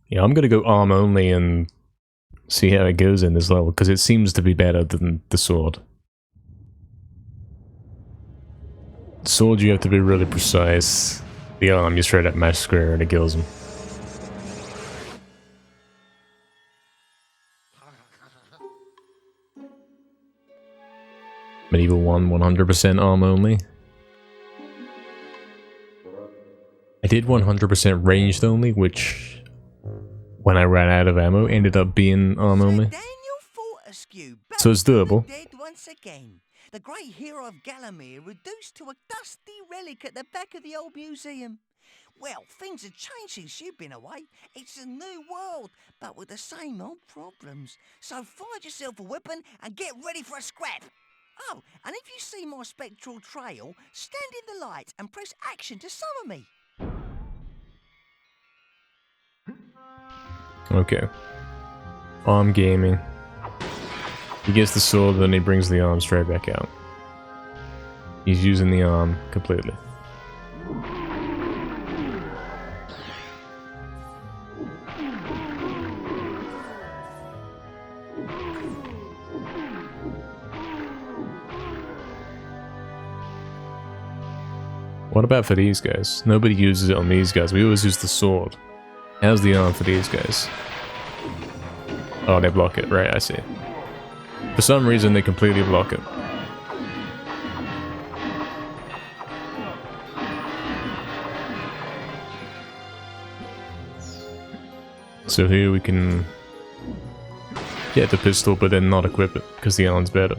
Yeah, I'm gonna go arm only and see how it goes in this level, because it seems to be better than the sword. Sword, you have to be really precise. The arm, you straight up mash square and it kills him. MediEvil 1, 100% arm only. I did 100% ranged only, which, when I ran out of ammo, ended up being arm only. So it's doable. Dead once again. The great hero of Galamir reduced to a dusty relic at the back of the old museum. Well, things have changed since you've been away. It's a new world, but with the same old problems. So find yourself a weapon and get ready for a scrap. Oh, and if you see my spectral trail, stand in the light and press action to summon me. Okay. Arm gaming. He gets the sword, then he brings the arm straight back out. He's using the arm completely. What about for these guys? Nobody uses it on these guys. We always use the sword. How's the arm for these guys? Oh, they block it. Right, I see. For some reason, they completely block it. So here we can get the pistol, but then not equip it, because the arm's better.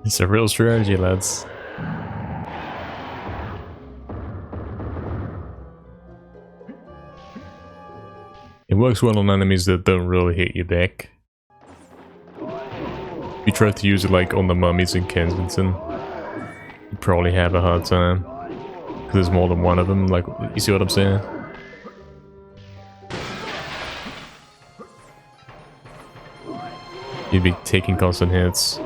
It's a real strategy, lads. It works well on enemies that don't really hit you back. If you try to use it like on the mummies in Kensington, you probably have a hard time. Because there's more than one of them, like, you see what I'm saying? You'd be taking constant hits.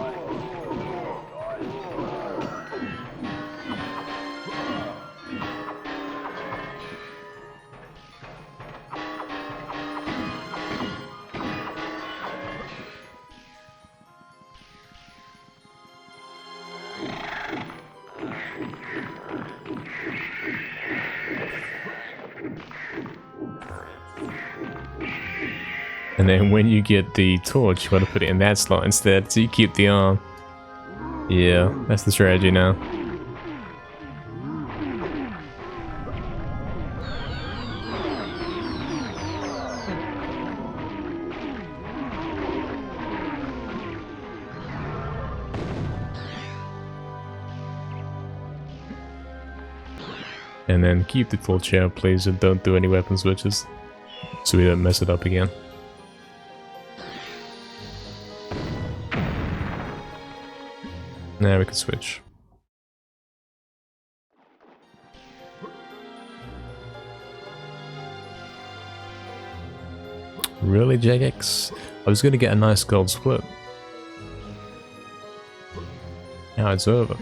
And then when you get the torch, you want to put it in that slot instead, so you keep the arm. Yeah, that's the strategy now. And then keep the torch out, please, and don't do any weapon switches, so we don't mess it up again. Now we can switch. Really, Jagex? I was gonna get a nice gold split. Now it's over.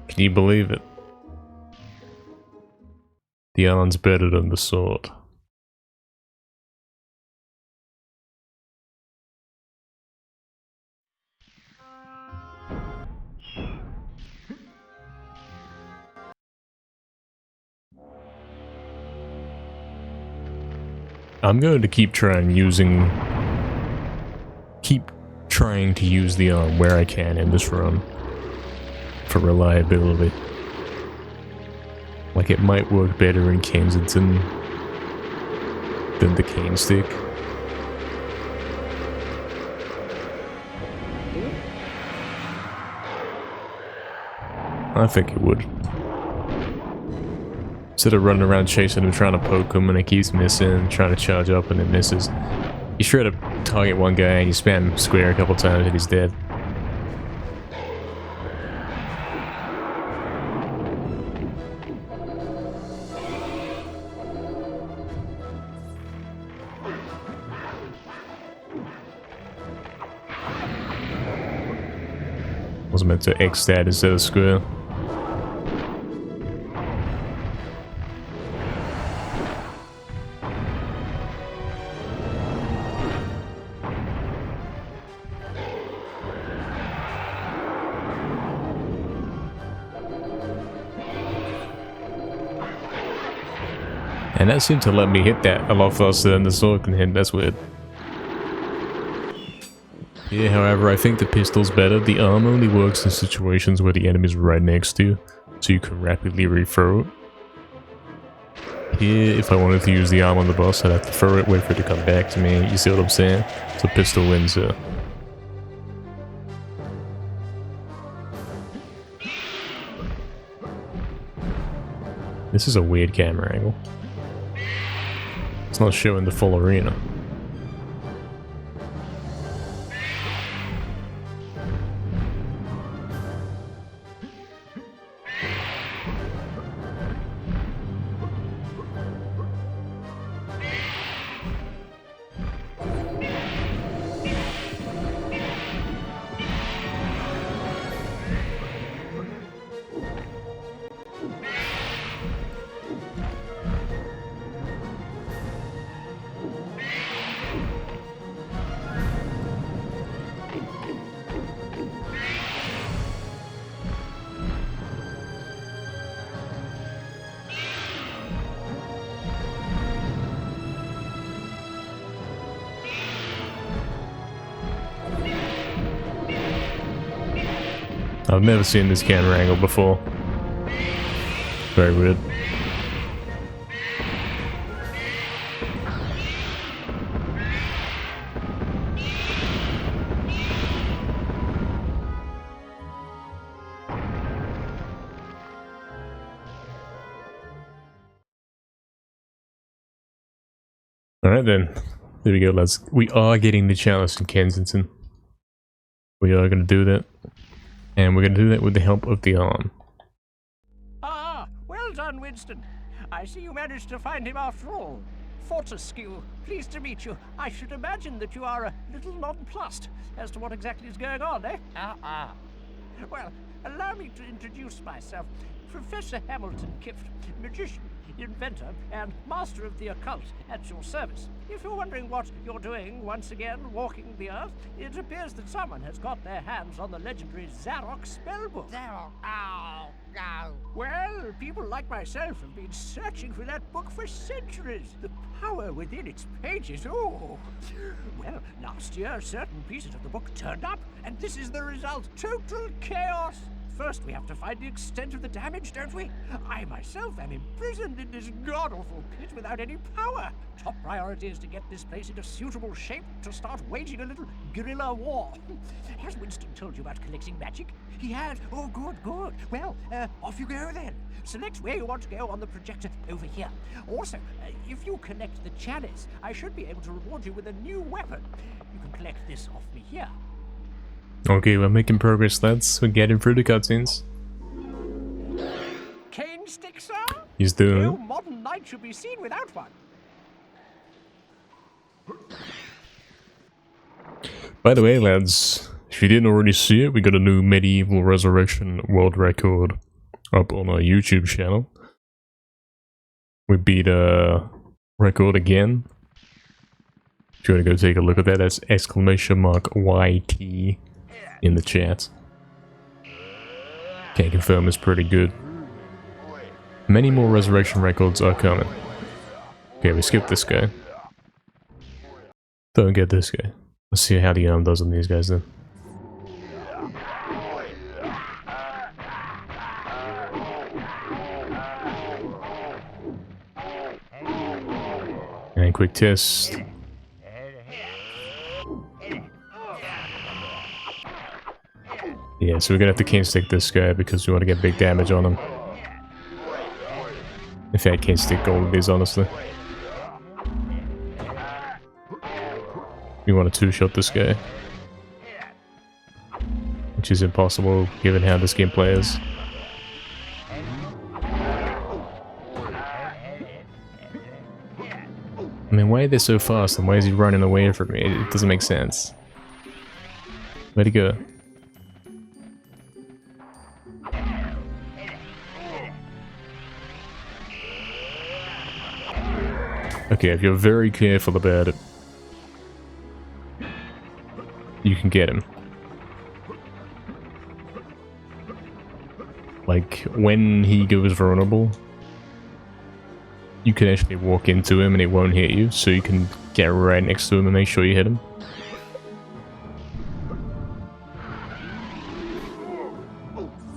Can you believe it? The iron's better than the sword. I'm going to keep trying to use the arm where I can in this run for reliability. Like, it might work better in Kensington than the cane stick. I think it would. Instead of running around chasing him, trying to poke him, and it keeps missing, trying to charge up and it misses. You try to target one guy and you spam square a couple times and he's dead. Was meant to X that instead of square. And that seemed to let me hit that a lot faster than the sword can hit. That's weird. Yeah, however, I think the pistol's better. The arm only works in situations where the enemy's right next to you, so you can rapidly re-throw it. Here, if I wanted to use the arm on the boss, I'd have to throw it, wait for it to come back to me. You see what I'm saying? So pistol wins here. This is a weird camera angle. It's not showing the full arena. I've never seen this camera angle before. Very weird. Alright then. There we go, lads. We are getting the chalice in Kensington. We are going to do that. And we're going to do that with the help of the arm. Ah, well done, Winston. I see you managed to find him after all. Fortescue, pleased to meet you. I should imagine that you are a little nonplussed as to what exactly is going on, eh? Well, allow me to introduce myself. Professor Hamilton Kift, magician, inventor, and master of the occult at your service. If you're wondering what you're doing once again walking the earth, it appears that someone has got their hands on the legendary Zarok spellbook. Zarok. Ow. No. Well, people like myself have been searching for that book for centuries. The power within its pages, oh. Well, last year certain pieces of the book turned up, and this is the result. Total chaos. First, we have to find the extent of the damage, don't we? I myself am imprisoned in this god-awful pit without any power. Top priority is to get this place into suitable shape to start waging a little guerrilla war. Has Winston told you about collecting magic? He has. Oh, good, good. Well, off you go then. Select where you want to go on the projector over here. Also, if you connect the chalice, I should be able to reward you with a new weapon. You can collect this off me here. Okay, we're making progress, lads. We're getting through the cutscenes. Cane stick, sir? He's doing No it. modern knight should be seen without one. By the way, lads, if you didn't already see it, we got a new MediEvil Resurrection world record up on our YouTube channel. We beat a record again. If you want to go take a look at that, that's !YT in the chat. Can't confirm it's pretty good. Many more resurrection records are coming. Okay, we skipped this guy. Don't get this guy. Let's see how the arm does on these guys then. And quick test. Yeah, so we're gonna have to cane stick this guy because we want to get big damage on him. In fact, cane stick all of these, honestly. We want to two-shot this guy. Which is impossible given how this game plays. I mean, why are they so fast and why is he running away from me? It doesn't make sense. Where'd he go? Okay, if you're very careful about it, you can get him. Like, when he goes vulnerable, you can actually walk into him and it won't hit you, so you can get right next to him and make sure you hit him.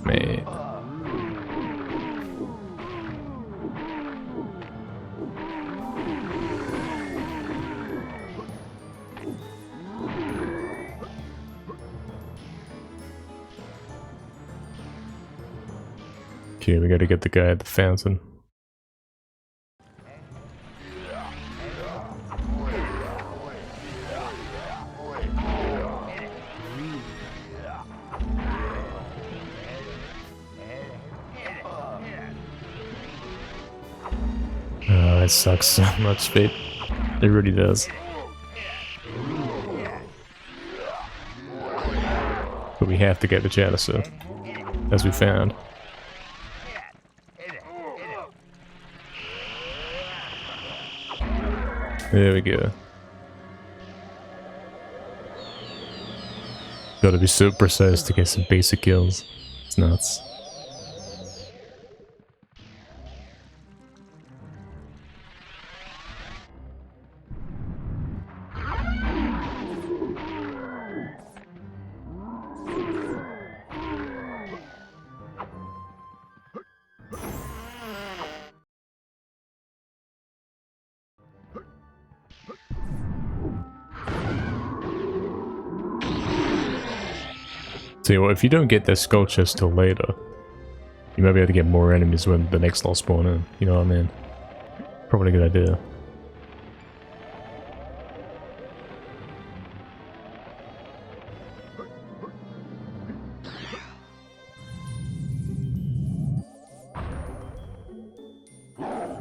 Man. Okay, we gotta get the guy at the fountain. Oh, that sucks so much, Speed. It really does. But we have to get the Chalicer, as we found. There we go. Gotta be so precise to get some basic kills. It's nuts. Tell you what, if you don't get their skull chest till later, you might be able to get more enemies when the next lot spawn in. You know what I mean? Probably a good idea.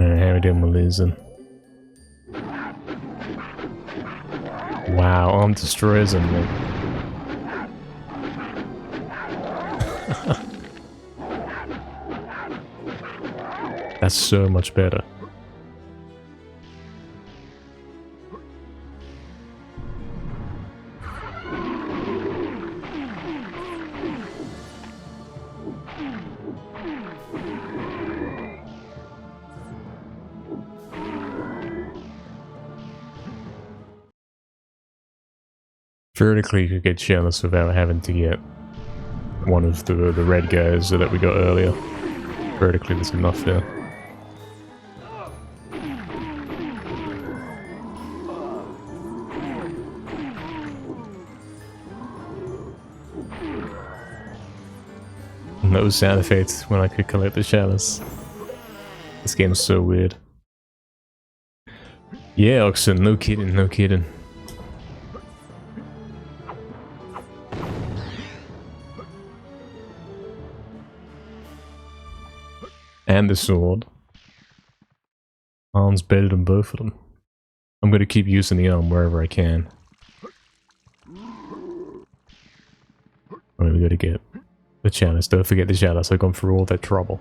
Alright, how we doing with losing? Wow, arm destroys him, man. That's so much better. Vertically, you could get Chalice without having to get one of the red guys that we got earlier. Vertically, there's enough there. No sound effects when I could collect the Chalice. This game's so weird. Yeah, Oxen, no kidding, no kidding. And the sword. Arm's better than both of them. I'm gonna keep using the arm wherever I can. Alright, we gotta get the Chalice. Don't forget the Chalice. I've gone through all that trouble.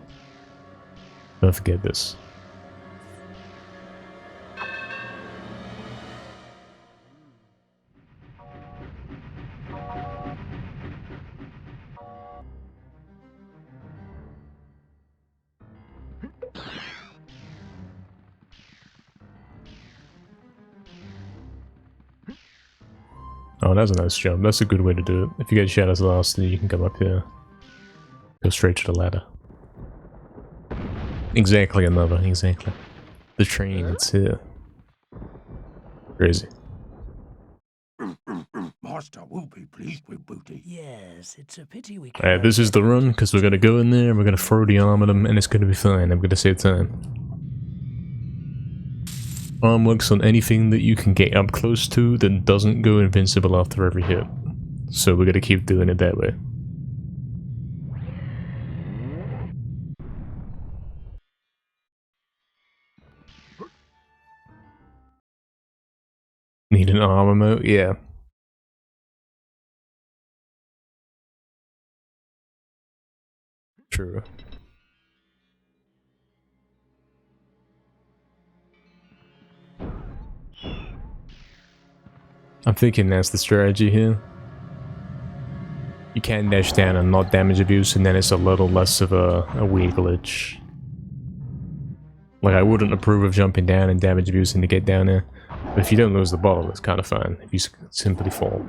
Don't forget this. Oh, that's a nice jump. That's a good way to do it. If you get shot as last, then you can come up here. Go straight to the ladder. Exactly, another. Exactly. The train, it's here. Crazy. Master will be pleased with booty. Yes, it's a pity we can't. Alright, this is the run, because we're gonna go in there, we're gonna throw the arm at them, and it's gonna be fine. I'm gonna save time. Arm works on anything that you can get up close to that doesn't go invincible after every hit. So we're gonna keep doing it that way. Need an armor mode? Yeah. True. I'm thinking that's the strategy here. You can dash down and not damage abuse, and then it's a little less of a weird glitch. Like, I wouldn't approve of jumping down and damage abusing to get down there. But if you don't lose the bottle, it's kind of fun. If you simply fall.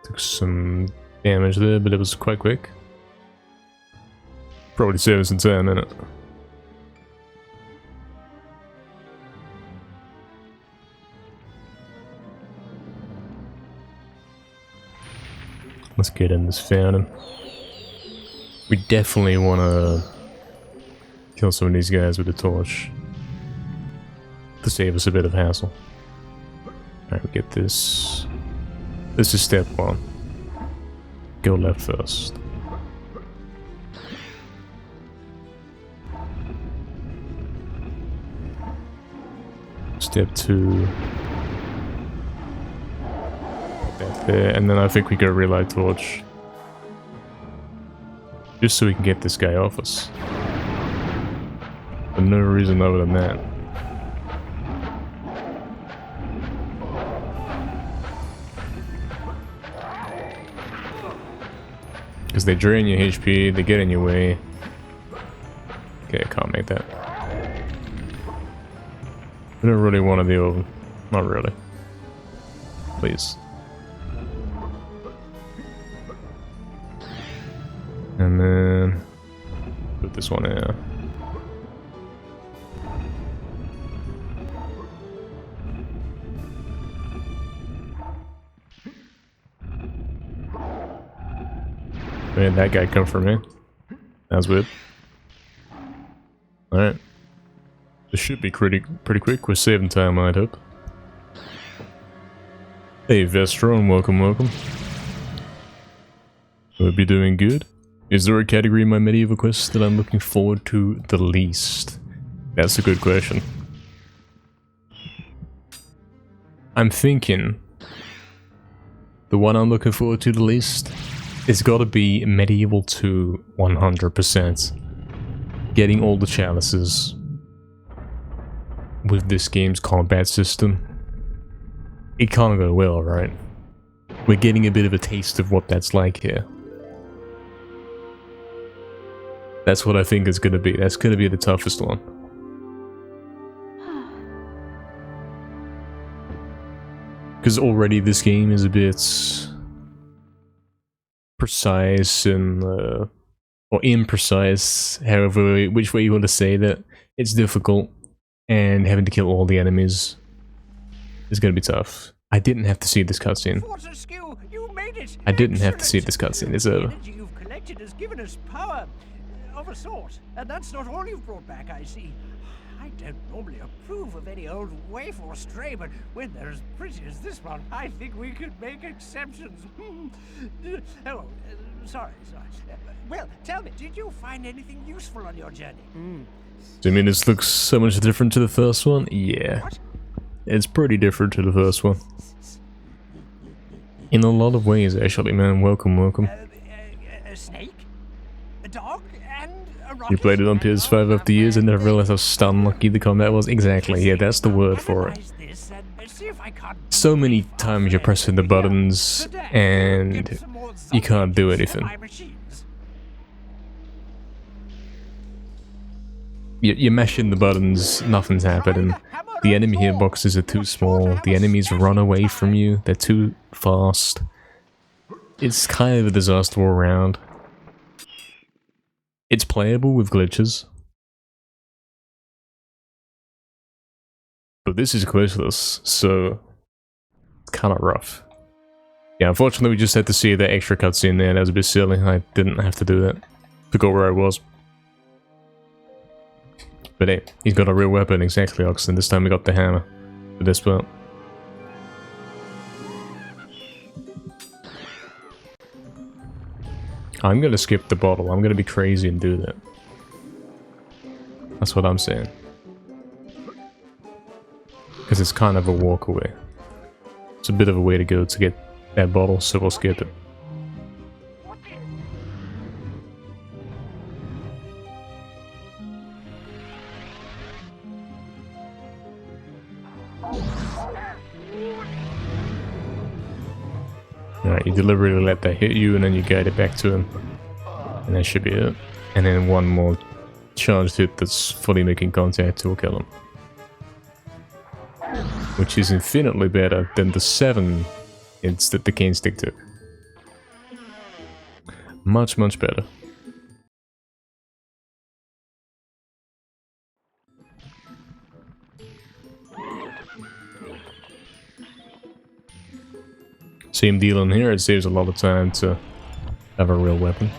Took some damage there, but it was quite quick. Probably saves in time, innit? Let's get in this fountain. We definitely want to kill some of these guys with a torch to save us a bit of hassle. Alright, we get this. This is step one. Go left first. Step 2. That there, and then I think we go relight torch. Just so we can get this guy off us. For no reason other than that. Because they drain your HP, they get in your way. Okay, I can't make that. I don't really want to deal with them. Not really. Please. And then put this one in. Man, that guy come for me. That was weird. Alright. This should be pretty quick. We're saving time, I'd hope. Hey, Vestron, welcome, welcome. Hope you're doing good. Is there a category in my MediEvil quest that I'm looking forward to the least? That's a good question. I'm thinking the one I'm looking forward to the least is gotta be MediEvil 2 100%. Getting all the chalices with this game's combat system. It can't go well, right? We're getting a bit of a taste of what that's like here. That's what I think it's gonna be. That's gonna be the toughest one. Because already this game is a bit precise and or imprecise, however, which way you want to say that. It's difficult, and having to kill all the enemies is gonna be tough. I didn't have to see this cutscene. I didn't have to see this cutscene. It's over. The energy you've collected has given us power of a sort, and that's not all you've brought back, I see. I don't normally approve of any old waif or stray, but when they're as pretty as this one, I think we could make exceptions. Sorry. Well, tell me, did you find anything useful on your journey? Do you mean this looks so much different to the first one? Yeah. What? It's pretty different to the first one. In a lot of ways, actually, man. Welcome, welcome. A snake? A dog? And a You played it on PS5 over the years and never realized how stun lucky the combat was? Exactly, yeah, that's the word for it. So many times you're pressing the buttons and you can't do anything. You're mashing the buttons, nothing's happening. The enemy hitboxes are too small, the enemies run away from you, they're too fast. It's kind of a disaster all around. It's playable with glitches. But this is glitchless, so it's kind of rough. Yeah, unfortunately we just had to see that extra cutscene there, that was a bit silly, I didn't have to do that. Forgot where I was. But hey, he's got a real weapon, exactly, Oxen. This time we got the hammer for this part. I'm gonna skip the bottle. I'm gonna be crazy and do that. That's what I'm saying. Because it's kind of a walk away. It's a bit of a way to go to get that bottle, so we'll skip it. Alright, you deliberately let that hit you and then you guide it back to him. And that should be it. And then one more charged hit that's fully making contact will kill him. Which is infinitely better than the 7 hits that the cane stick took. Much, much better. Same deal in here, it saves a lot of time to have a real weapon.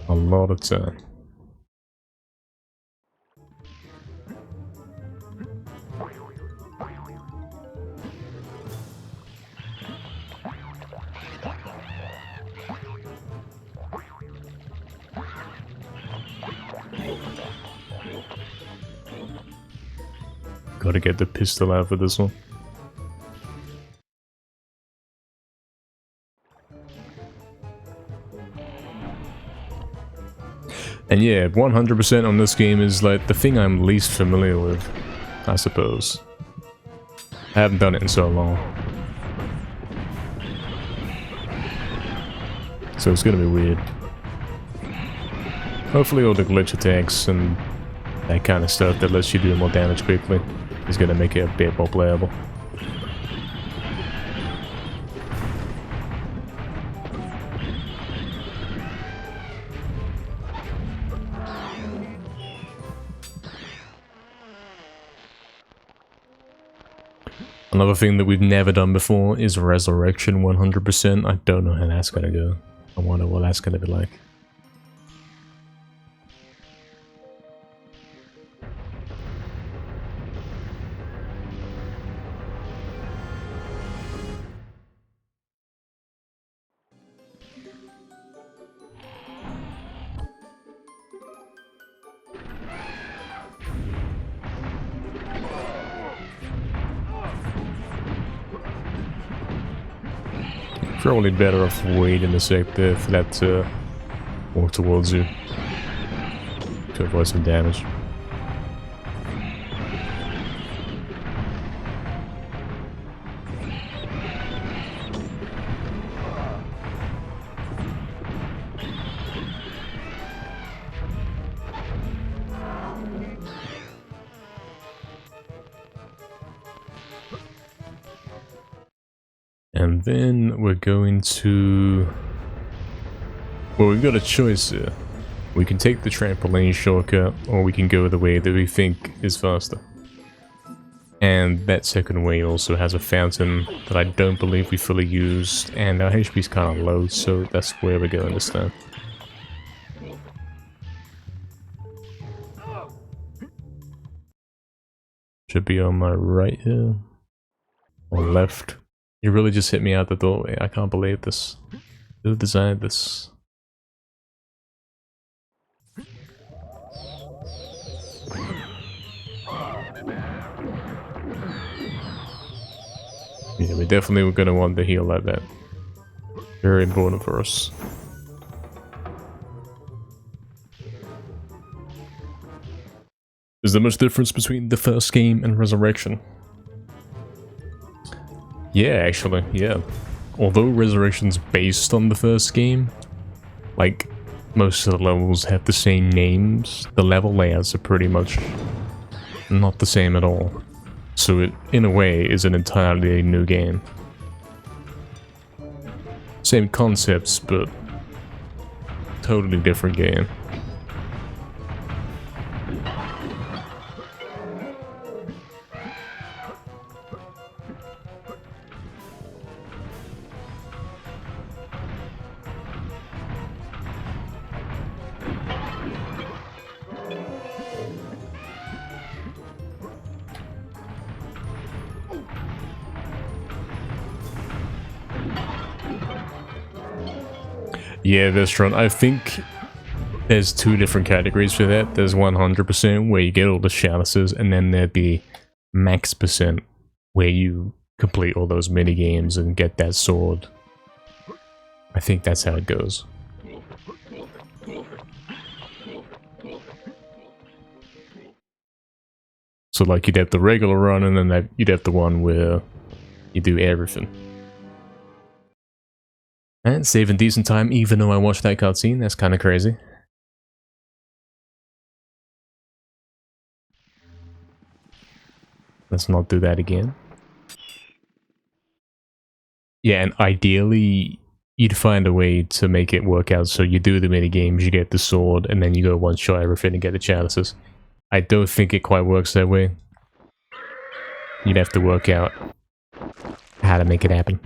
A lot of time. Gotta get the pistol out for this one. And yeah, 100% on this game is like the thing I'm least familiar with, I suppose. I haven't done it in so long. So it's gonna be weird. Hopefully all the glitch attacks and that kind of stuff that lets you do more damage quickly is gonna make it a bit more playable. Another thing that we've never done before is Resurrection 100%. I don't know how that's gonna go. I wonder what that's gonna be like. Probably better off waiting a sec there for that to walk towards you to avoid some damage. And then we're going to... Well, we've got a choice here. We can take the trampoline shortcut, or we can go the way that we think is faster. And that second way also has a fountain that I don't believe we fully used, and our HP is kind of low, so that's where we're going this time. Should be on my right here. Or left. You really just hit me out the doorway. I can't believe this. Who designed this? Yeah, we definitely were gonna want to heal like that. Very important for us. Is there much difference between the first game and Resurrection? Yeah, actually, yeah. Although Resurrection's based on the first game, like, most of the levels have the same names, the level layouts are pretty much not the same at all. So it, in a way, is an entirely new game. Same concepts, but totally different game. Yeah, Vestron, I think there's two different categories for that. There's 100% where you get all the chalices, and then there'd be max percent where you complete all those mini games and get that sword. I think that's how it goes. So like you'd have the regular run, and then you'd have the one where you do everything. And saving decent time even though I watched that cutscene, that's kind of crazy. Let's not do that again. Yeah, and ideally, you'd find a way to make it work out so you do the mini games, you get the sword, and then you go one-shot everything and get the chalices. I don't think it quite works that way. You'd have to work out how to make it happen.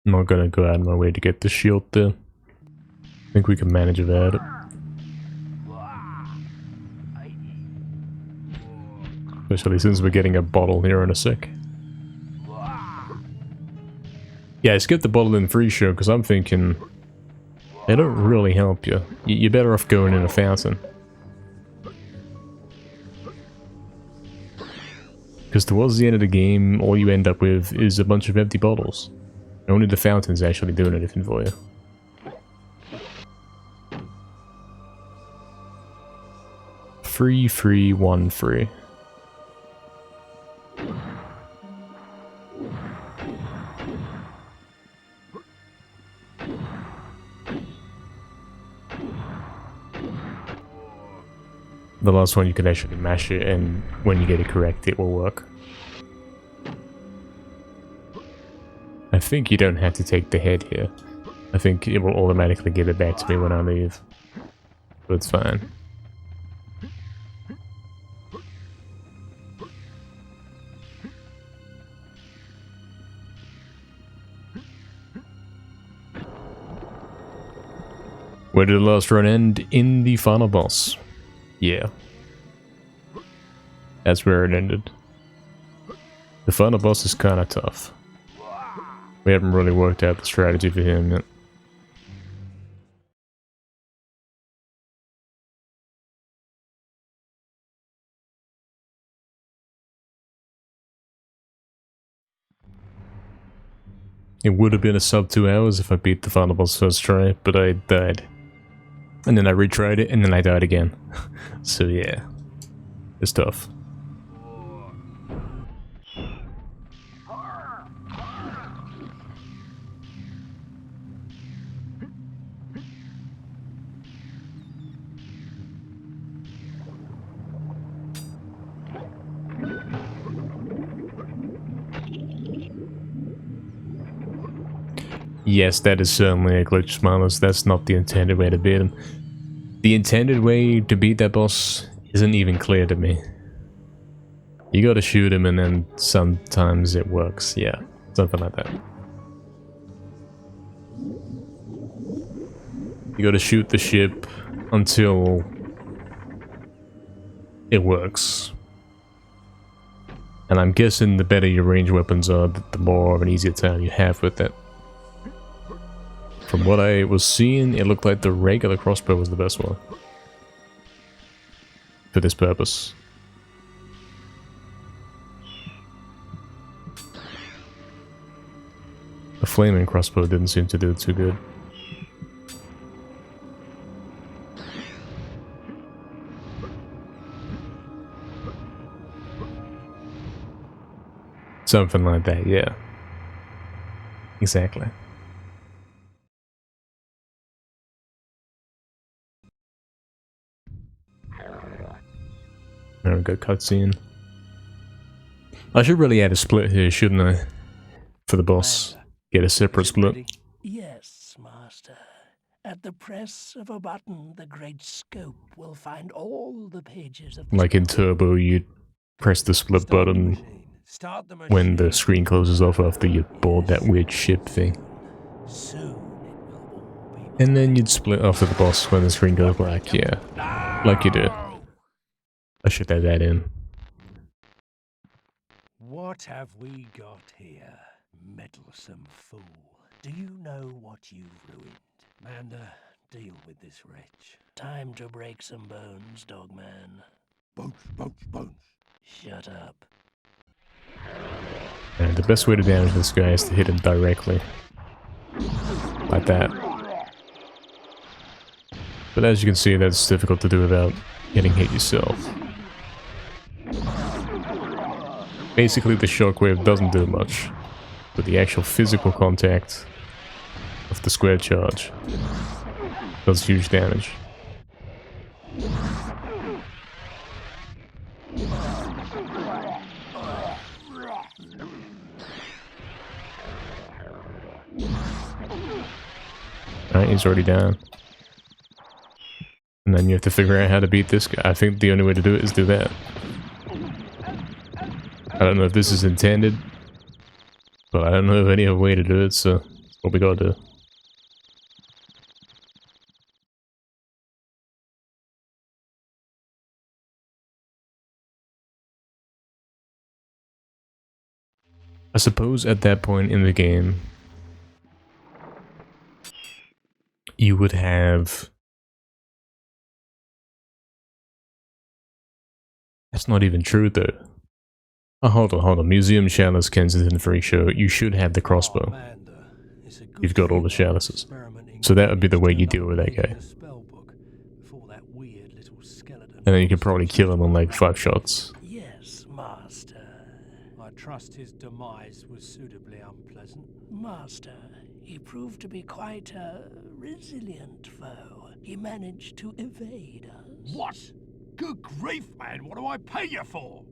I'm not gonna go out of my way to get the shield there. I think we can manage without it. Especially since we're getting a bottle here in a sec. Yeah, skip the bottle in free show because I'm thinking they don't really help you. You're better off going in a fountain. Because towards the end of the game, all you end up with is a bunch of empty bottles. Only the fountain's actually doing anything for you. Free, free, one free. The last one you can actually mash it, and when you get it correct, it will work. I think you don't have to take the head here. I think it will automatically give it back to me when I leave. But it's fine. Where did the last run end? In the final boss. Yeah. That's where it ended. The final boss is kinda tough. We haven't really worked out the strategy for him yet. It would have been a sub 2 hours if I beat the final boss first try, but I died. And then I retried it, and then I died again. So yeah, it's tough. yes, that is certainly a glitch, Smiles. That's not the intended way to beat him. The intended way to beat that boss isn't even clear to me. You gotta shoot him and then sometimes it works. Yeah, something like that. You gotta shoot the ship until it works. And I'm guessing the better your ranged weapons are, the more of an easier time you have with it. From what I was seeing, it looked like the regular crossbow was the best one. For this purpose. The flaming crossbow didn't seem to do it too good. Something like that, yeah. Exactly. There we go, cutscene. I should really add a split here, shouldn't I? For the boss. Get a separate split. Yes, Master. At the press of a button, the great scope will find all the pages of the Like in Turbo, you press the split button when the screen closes off after you board that weird ship thing. Soon it will all be. And then you'd split after the boss when the screen goes black, yeah. Like you do. I should add that in. What have we got here, meddlesome fool? Do you know what you've ruined? Manda, deal with this wretch. Time to break some bones, Dogman. Bones, bones, bones. Shut up. And the best way to damage this guy is to hit him directly. Like that. But as you can see, that's difficult to do without getting hit yourself. Basically, the shockwave doesn't do much, but the actual physical contact of the square charge does huge damage. Alright, he's already down. And then you have to figure out how to beat this guy. I think the only way to do it is do that. I don't know if this is intended, but I don't know of any other way to do it, so that's what we gotta do. I suppose at that point in the game, you would have... That's not even true though. Oh, hold on. Museum Chalice, Kensington Freak Show. You should have the crossbow. You've got all the chalices. So that would be the way you deal with that guy. And then you can probably kill him on like 5 shots. Yes, Master. I trust his demise was suitably unpleasant. Master, he proved to be quite a resilient foe. He managed to evade us. What? Good grief, man, what do I pay you for?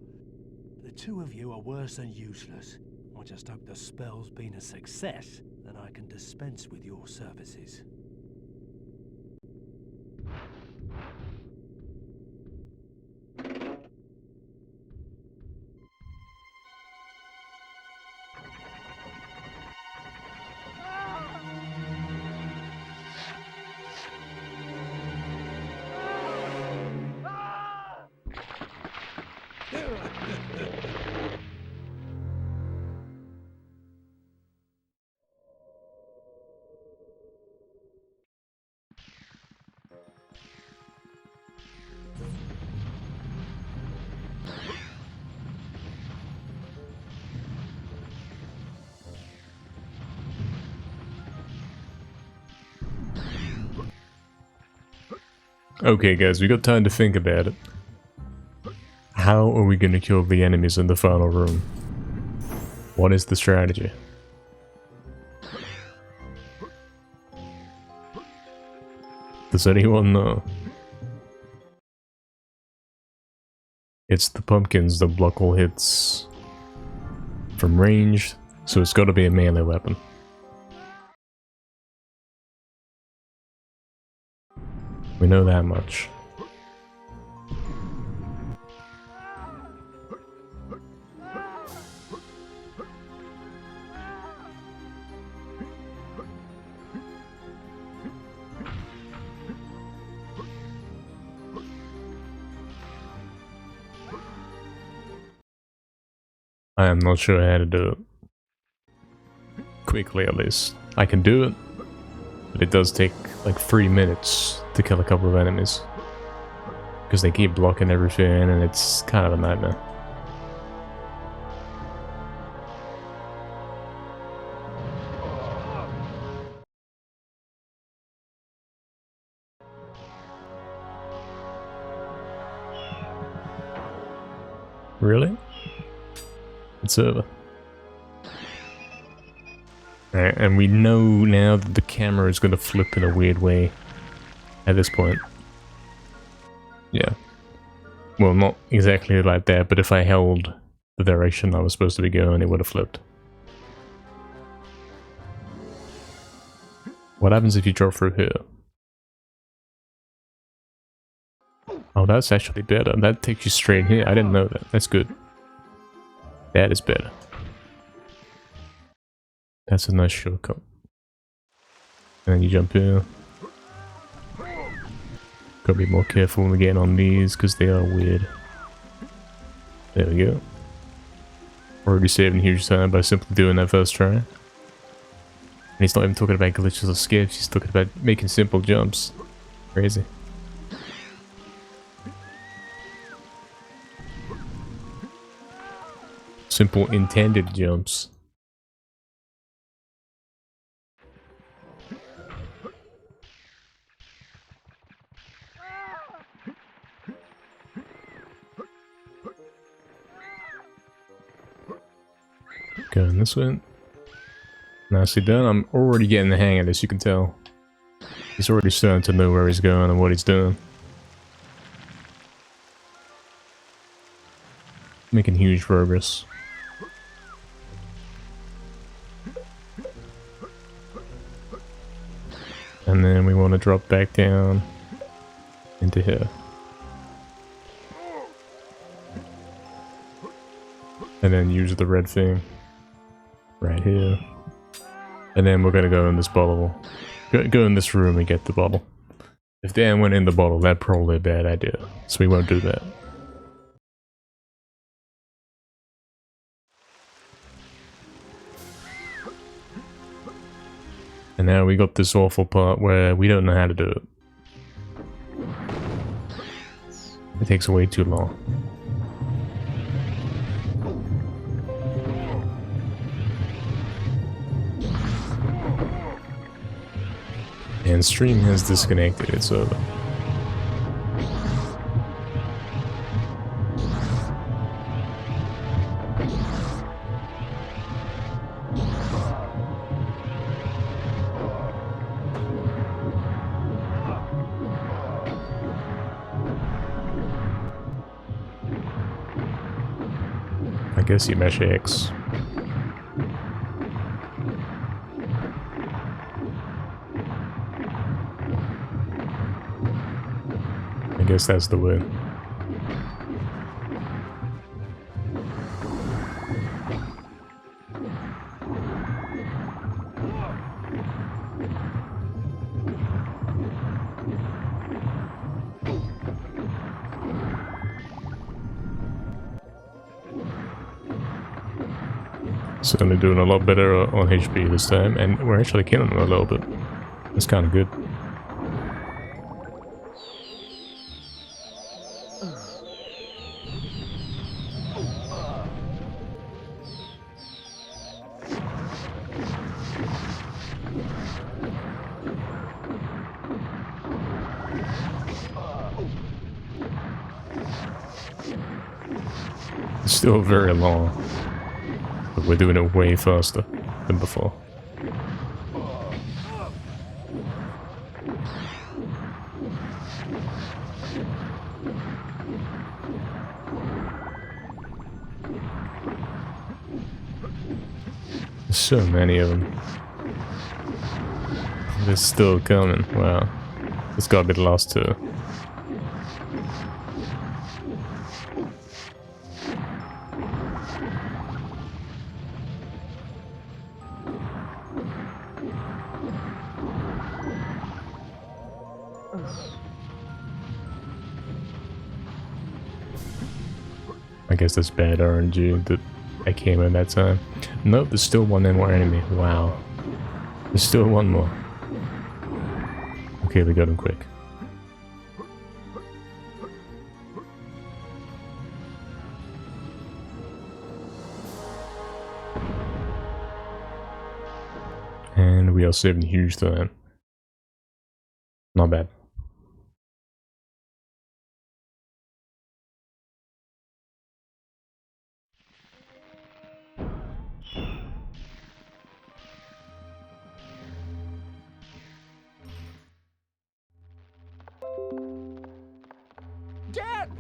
The two of you are worse than useless. I just hope the spell's been a success, then I can dispense with your services. Okay guys, we got time to think about it. How are we gonna kill the enemies in the final room? What is the strategy? Does anyone know? It's the pumpkins that block all hits from range, so it's gotta be a melee weapon. We know that much. I am not sure how to do it. Quickly, at least. I can do it, but it does take like 3 minutes to kill a couple of enemies. Because they keep blocking everything, and it's kind of a nightmare. Really? It's over. Alright, and we know now that the camera is going to flip in a weird way at this point. Yeah. Well, not exactly like that, but if I held the direction I was supposed to be going, it would have flipped. What happens if you drop through here? Oh, that's actually better. That takes you straight here. I didn't know that. That's good. That is better. That's a nice shortcut. And then you jump here. Gotta be more careful when we're getting on these, because they are weird. There we go. Already saving huge time by simply doing that first try. And he's not even talking about glitches or skips, he's talking about making simple jumps. Crazy. Simple intended jumps. Going this way. Nicely done. I'm already getting the hang of this, you can tell. He's already starting to know where he's going and what he's doing. Making huge progress. And then we want to drop back down into here. And then use the red thing right here. And then we're gonna go in this bottle. Go in this room and get the bottle. If Dan went in the bottle, that's probably a bad idea. So we won't do that. And now we got this awful part where we don't know how to do it. It takes way too long. And stream has disconnected, it's over. I guess you mash X. I guess that's the way. Certainly doing a lot better on HP this time, and we're actually killing them a little bit. That's kind of good. It's still very long, but we're doing it way faster than before. There's so many of them. They're still coming, wow. It's gotta be the last two. I guess that's bad RNG that I came in that time. Nope, there's still one more enemy. Wow. There's still one more. Okay, we got him quick. And we are saving huge time. Not bad.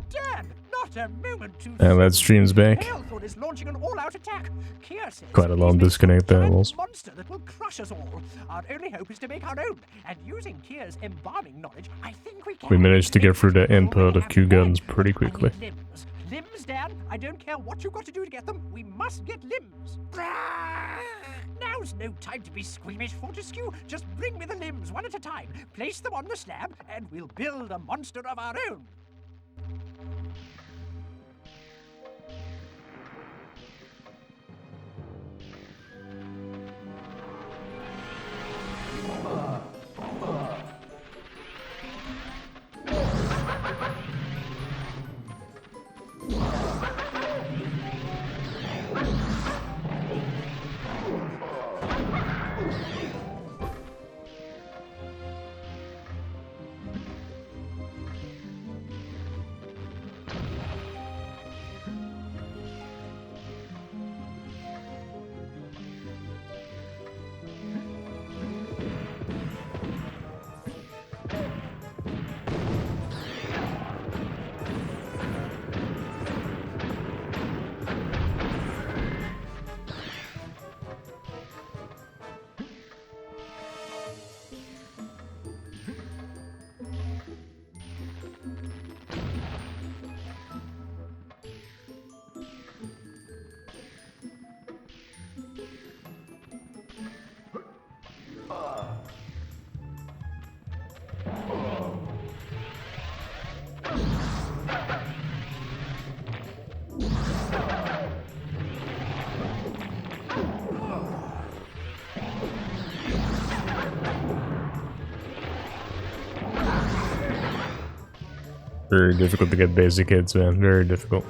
Dan! Not a moment too And that stream's back. Palethorn is launching an all-out attack. Kier says Quite a long he's made disconnect some there giant was. monster that will crush us all. Our only hope is to make our own. And using Kier's embalming knowledge, I think we can. We managed to get through the input of Q guns pretty quickly. I need limbs. Limbs, Dan. I don't care what you've got to do to get them. We must get limbs. Now's no time to be squeamish, Fortescue. Just bring me the limbs one at a time. Place them on the slab, and we'll build a monster of our own. Very difficult to get basic hits, man. Very difficult.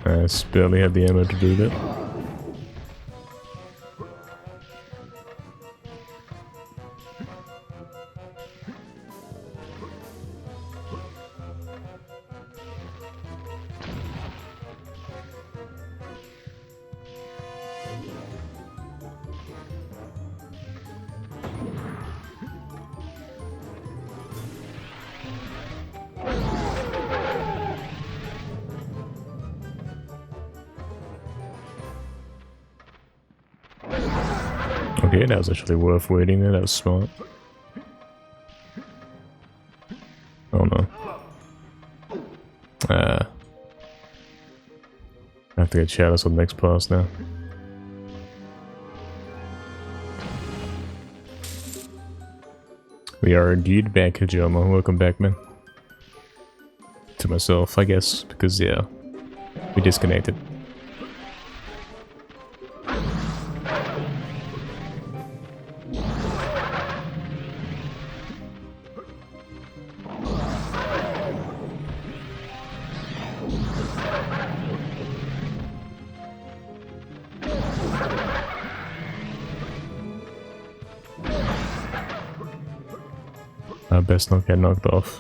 I just barely had the ammo to do that. Okay, that was actually worth waiting there, that was smart. Oh no. I have to get shadows on the next pass now. We are indeed back, Hijama. Welcome back, man. To myself, I guess, because yeah, we disconnected. I best not get knocked off.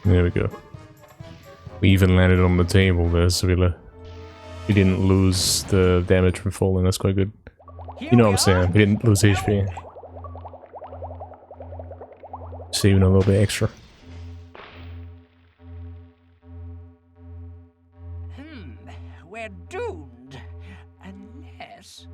There we go. We even landed on the table there, so we didn't lose the damage from falling. That's quite good. You know what I'm saying? We didn't lose HP. Saving a little bit extra. We're doomed. Unless...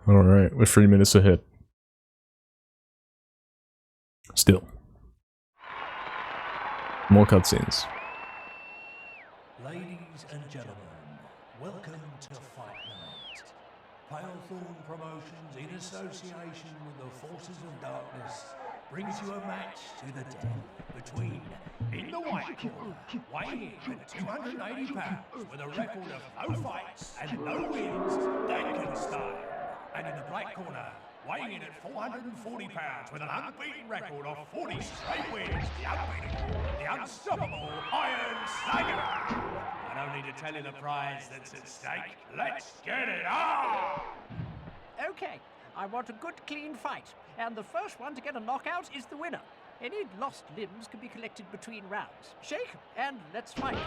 Alright, we're 3 minutes ahead. Still. More cutscenes. Ladies and gentlemen, welcome to Fight Night. Palethorn Promotions, in association with the Forces of Darkness, brings you a match to the death between, in the white corner, weighing in at 280 pounds with a record of no fights and no wins, Dankenstein. And in the black corner, weighing in at 440 pounds with an unbeaten record of 40 straight wins, the unbeatable, the unstoppable Iron Slugger. I don't need to tell you the prize that's at stake. Let's get it on! Okay, I want a good, clean fight. And the first one to get a knockout is the winner. Any lost limbs can be collected between rounds. Shake, and let's fight.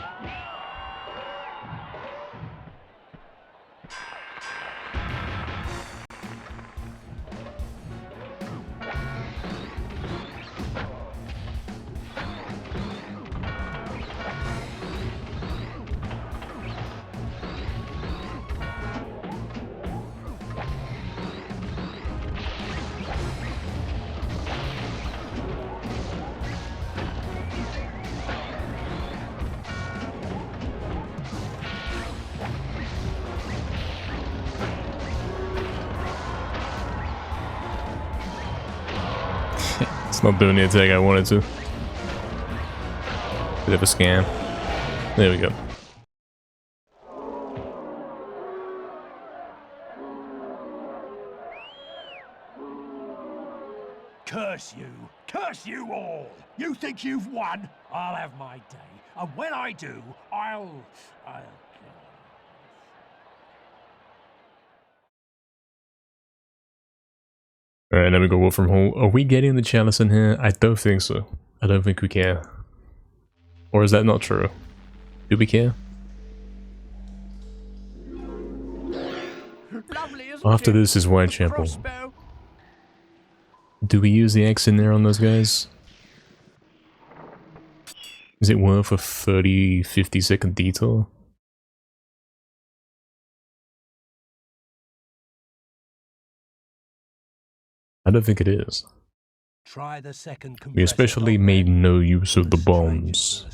It's not doing the attack I wanted to. Bit of a scam. There we go. Curse you! Curse you all! You think you've won? I'll have my day. And when I do, I'll... Alright, now we go Wolf from Hole. Are we getting the chalice in here? I don't think so. I don't think we can. Or is that not true? Do we care? Lovely, isn't After it? this is Whitechapel. Crossbow. Do we use the X in there on those guys? Is it worth a 30-50 second detour? I don't think it is. Try the second We especially made no use of the bombs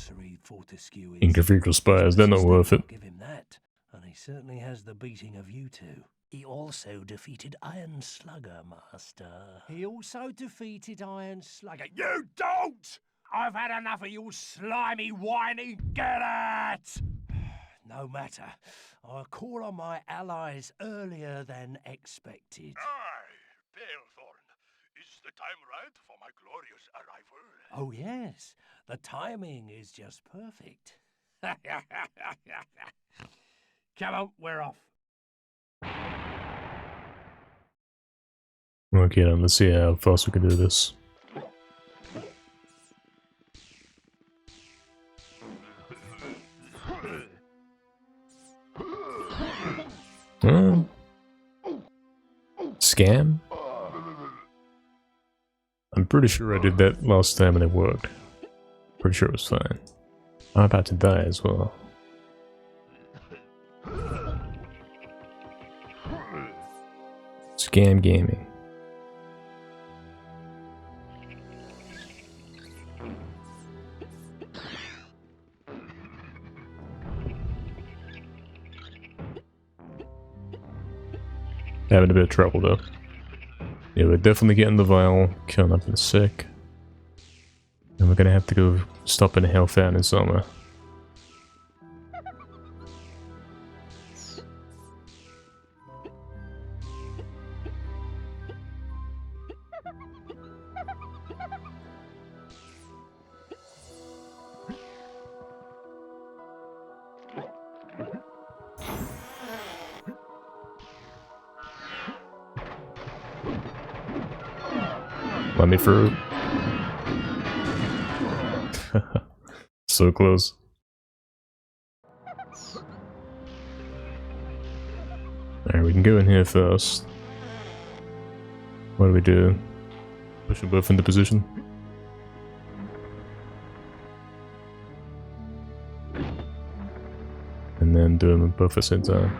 in Cathedral Spires. They're not worth it. Give him that, and he certainly has the beating of you two. He also defeated Iron Slugger, Master. He also defeated Iron Slugger. You don't! I've had enough of your slimy, whiny... Get it! No matter. I call on my allies earlier than expected. Aye, Palethorn. Is the time right for my glorious arrival? Oh yes, the timing is just perfect. Come on, we're off. Okay, then let's see how fast we can do this. Scam? I'm pretty sure I did that last time and it worked. Pretty sure it was fine. I'm about to die as well. Scam gaming. Having a bit of trouble though. Yeah, we're definitely getting the vial coming up in a sec. And we're gonna have to go stop in a health fountain somewhere. Let me through. So close. Alright, we can go in here first. What do? Push them both into position. And then do them both at the same time.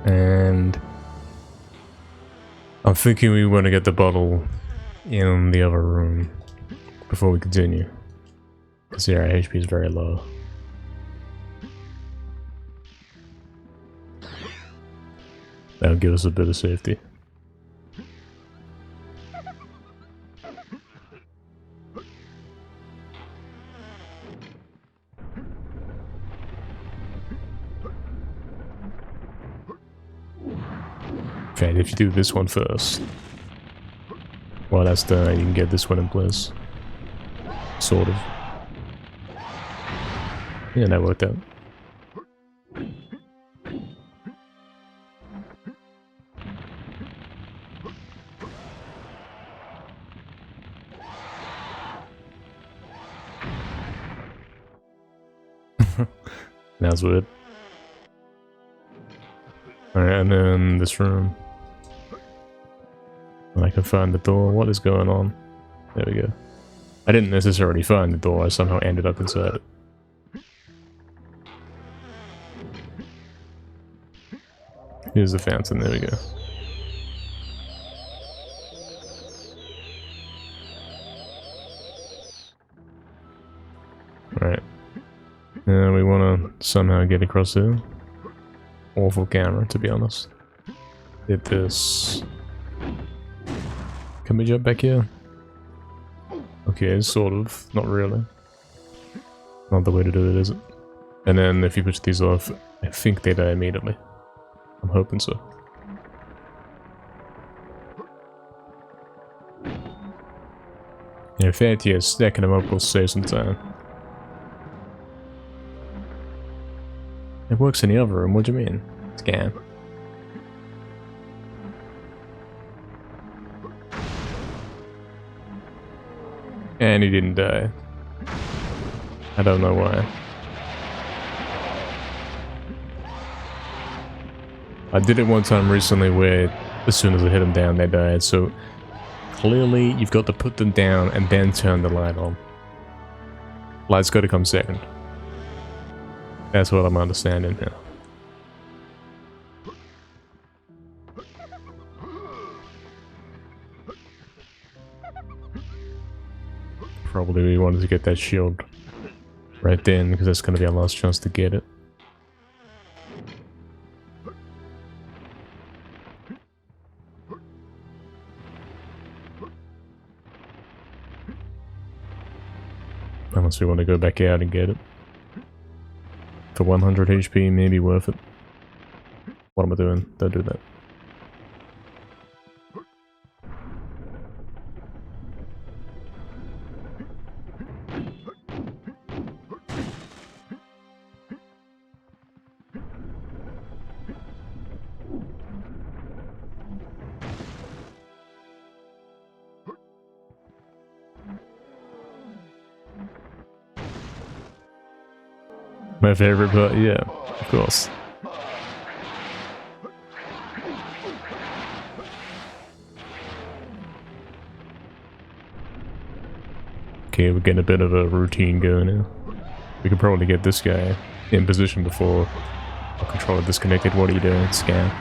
And I'm thinking we want to get the bottle in the other room before we continue. Because yeah, our HP is very low. That'll give us a bit of safety. Okay, if you do this one first, while that's done, you can get this one in place. Sort of. Yeah, that worked out. That's weird. Alright, and then this room. When I can find the door, what is going on? There we go. I didn't necessarily find the door, I somehow ended up inside it. Here's the fountain, there we go. Alright. Now we want to somehow get across here. Awful camera, to be honest. Did this. Can we jump back here? Okay, sort of. Not really. Not the way to do it, is it? And then if you push these off, I think they die immediately. I'm hoping so. In fact, yeah, stacking them up will save some time. It works in the other room, what do you mean? Scan. And he didn't die. I don't know why. I did it one time recently where as soon as I hit them down they died, so clearly you've got to put them down and then turn the light on. Light's got to come second. That's what I'm understanding here. Probably we wanted to get that shield right then, because that's going to be our last chance to get it. Unless we want to go back out and get it. For 100 HP, maybe worth it. What am I doing? Don't do that. My favorite part, yeah, of course. Okay, we're getting a bit of a routine going now. We could probably get this guy in position before our controller disconnected. What are you doing? Scan.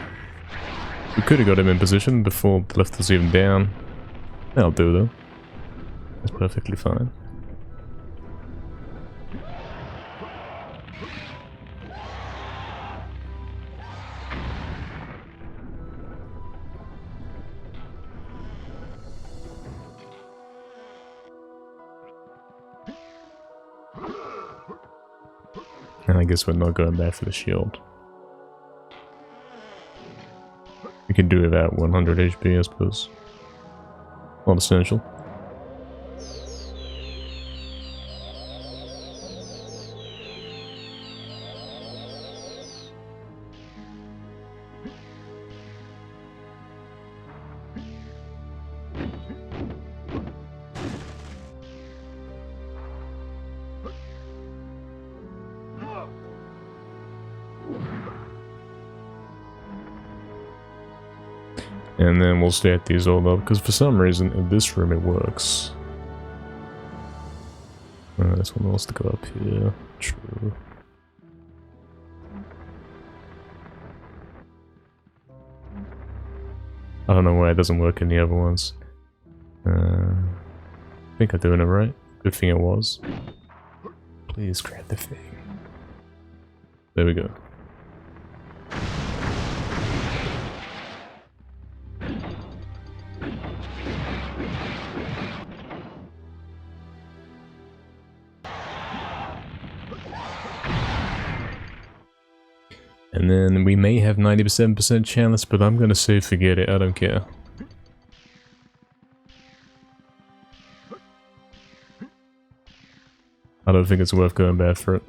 We could have got him in position before the lift was even down. That'll do though. That's perfectly fine. And I guess we're not going back for the shield. We can do without 100 HP, I suppose. Not essential. And then we'll stat these all up, because for some reason in this room it works. This one wants to go up here. True. I don't know why it doesn't work in the other ones. I think I'm doing it right. Good thing it was. Please grab the thing. There we go. And then we may have 97% chance, but I'm gonna say forget it, I don't care. I don't think it's worth going bad for it.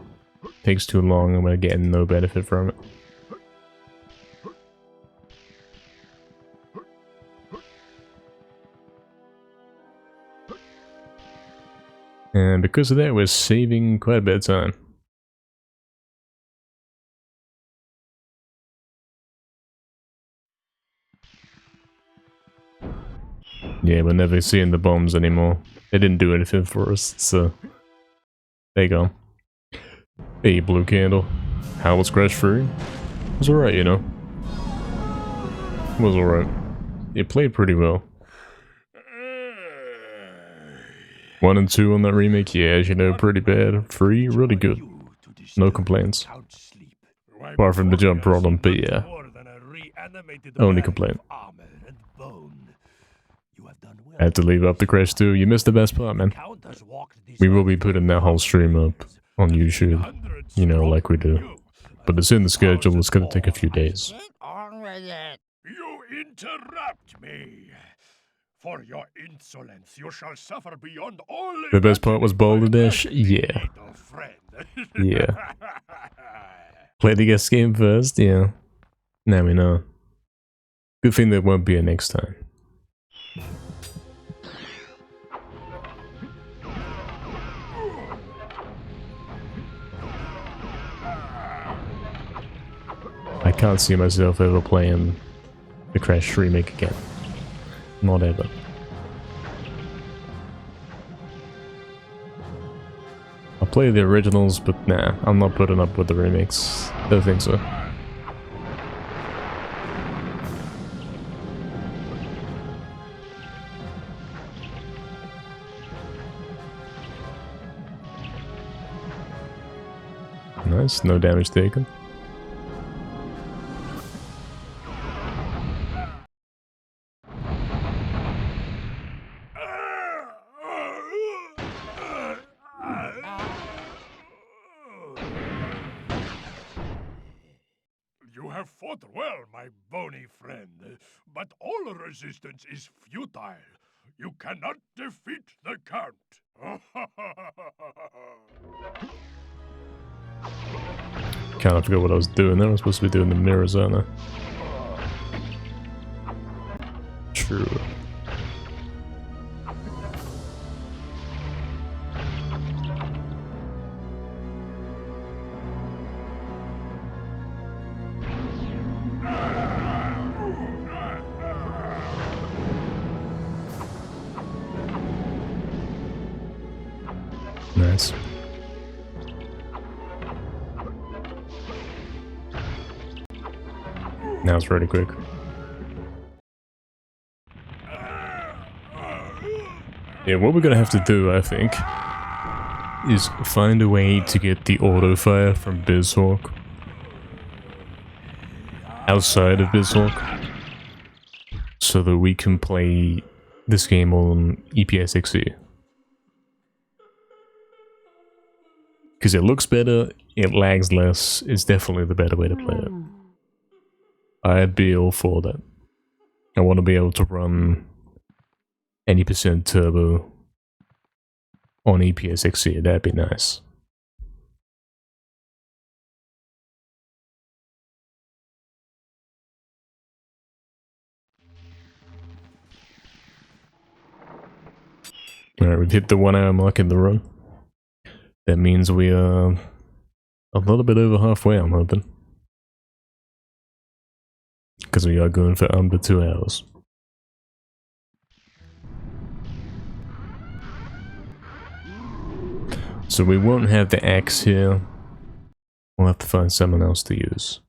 Takes too long and we're getting no benefit from it. And because of that, we're saving quite a bit of time. Yeah, we're never seeing the bombs anymore. They didn't do anything for us, so... There you go. Hey, Blue Candle. How was Crash Free? It was alright, you know. It was alright. It played pretty well. 1 and 2 on that remake, yeah, as you know, pretty bad. 3, really good. No complaints. Apart from the jump problem, but yeah. Only complaint. I had to leave up the Crash 2. You missed the best part, man. We will be putting that whole stream up on YouTube, you know, like we do. But it's in the schedule, it's gonna take a few days. You interrupt me! For your insolence, you shall suffer beyond all... The best part was Boulder Dash? Yeah. Yeah. Play the guest game first? Yeah. Now we know. Good thing there won't be a next time. I can't see myself ever playing the Crash remake again. Not ever. I'll play the originals, but nah, I'm not putting up with the remakes. Don't think so. Nice, no damage taken. You have fought well, my bony friend, but all resistance is futile. You cannot defeat the Count. Kind of forgot what I was doing there. I was supposed to be doing the mirrors, aren't I? True. Nice. Now it's pretty quick. Yeah, what we're gonna have to do, I think, is find a way to get the auto fire from Bizhawk outside of Bizhawk so that we can play this game on EPS-XE. Because it looks better, it lags less, it's definitely the better way to play it. I'd be all for that. I want to be able to run any % turbo on EPS-XE, that'd be nice. Alright, we've hit the 1 hour mark in the run. That means we are a little bit over halfway, I'm hoping. Because we are going for under 2 hours. So we won't have the axe here. We'll have to find someone else to use.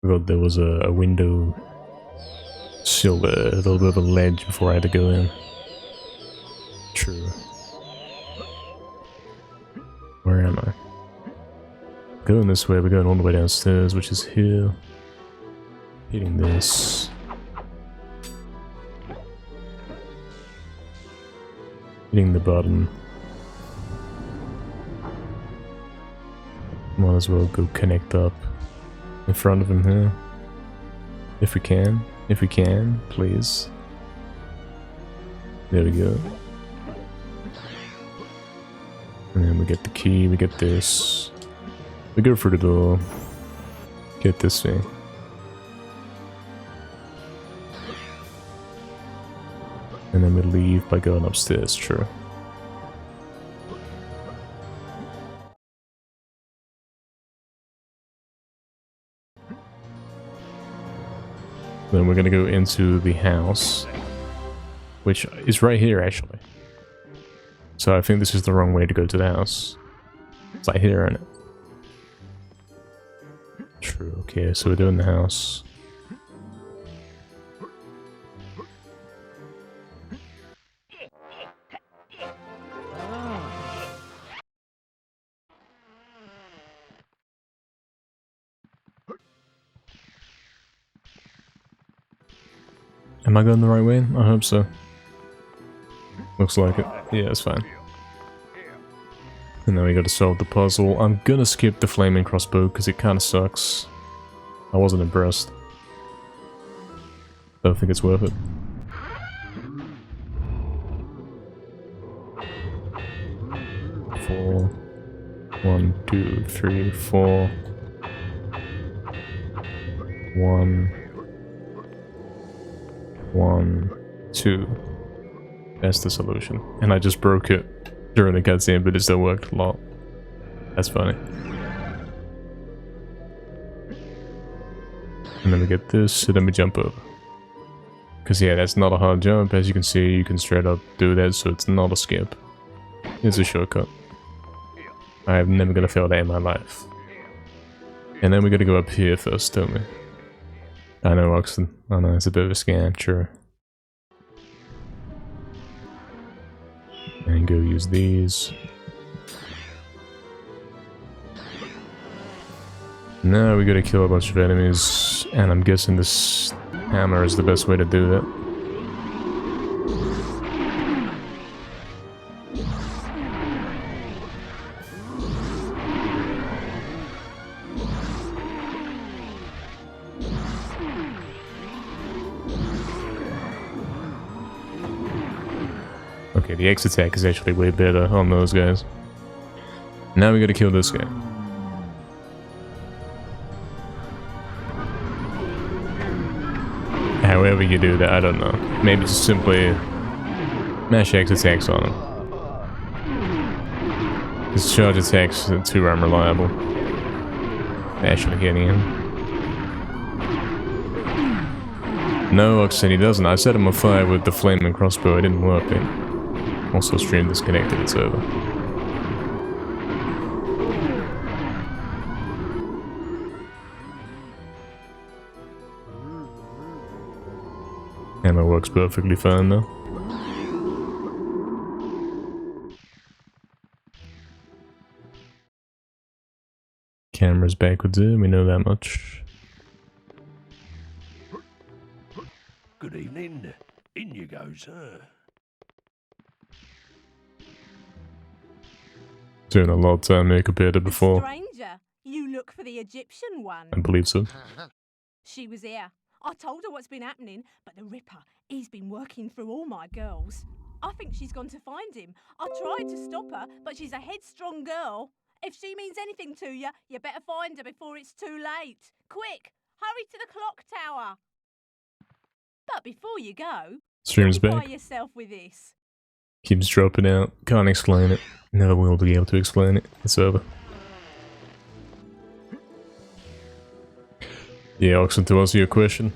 I thought there was a window sill there, a little bit of a ledge before I had to go in. True. Where am I? Going this way, we're going all the way downstairs, which is here. Hitting this. Hitting the button. Might as well go connect up in front of him here. If we can. If we can, please. There we go. And then we get the key, we get this. We go through the door. Get this thing. And then we leave by going upstairs, true. Then we're gonna go into the house, which is right here actually. So I think this is the wrong way to go to the house. It's like here, isn't it? True, okay, so we're doing the house. Am I going the right way? I hope so. Looks like it. Yeah, it's fine. And then we gotta solve the puzzle. I'm gonna skip the flaming crossbow because it kinda sucks. I wasn't impressed. Don't think it's worth it. Four. 1, 2, 3, 4. 1. 1, 2. That's the solution. And I just broke it during the cutscene, but it still worked a lot. That's funny. And then we get this, so then we jump over. Because yeah, that's not a hard jump. As you can see, you can straight up do that, so it's not a skip. It's a shortcut. I am never gonna fail that in my life. And then we gotta go up here first, don't we? I know, Oxen. I know, it's a bit of a scam, true. And go use these. Now we gotta kill a bunch of enemies, and I'm guessing this hammer is the best way to do that. Okay, the X attack is actually way better on those guys. Now we gotta kill this guy. However you do that, I don't know. Maybe just simply mash X attacks on him. His charge attacks are too unreliable. Actually getting him. No, Oxen, he doesn't. I set him on fire with the flaming crossbow. It didn't work. Also, stream disconnected. It's over. Hammer works perfectly fine though. Camera's backwards here, we know that much. Good evening. In you go, sir. Doing a lot of time here compared to before. Stranger, you look for the Egyptian one. I believe so. She was here. I told her what's been happening, but the Ripper, he's been working through all my girls. I think she's gone to find him. I tried to stop her, but she's a headstrong girl. If she means anything to you, you better find her before it's too late. Quick, hurry to the clock tower. But before you go, Stream's occupy back. yourself with this. Keeps dropping out. Can't explain it. Never will be able to explain it. It's over. Yeah, Oxen, to answer your question.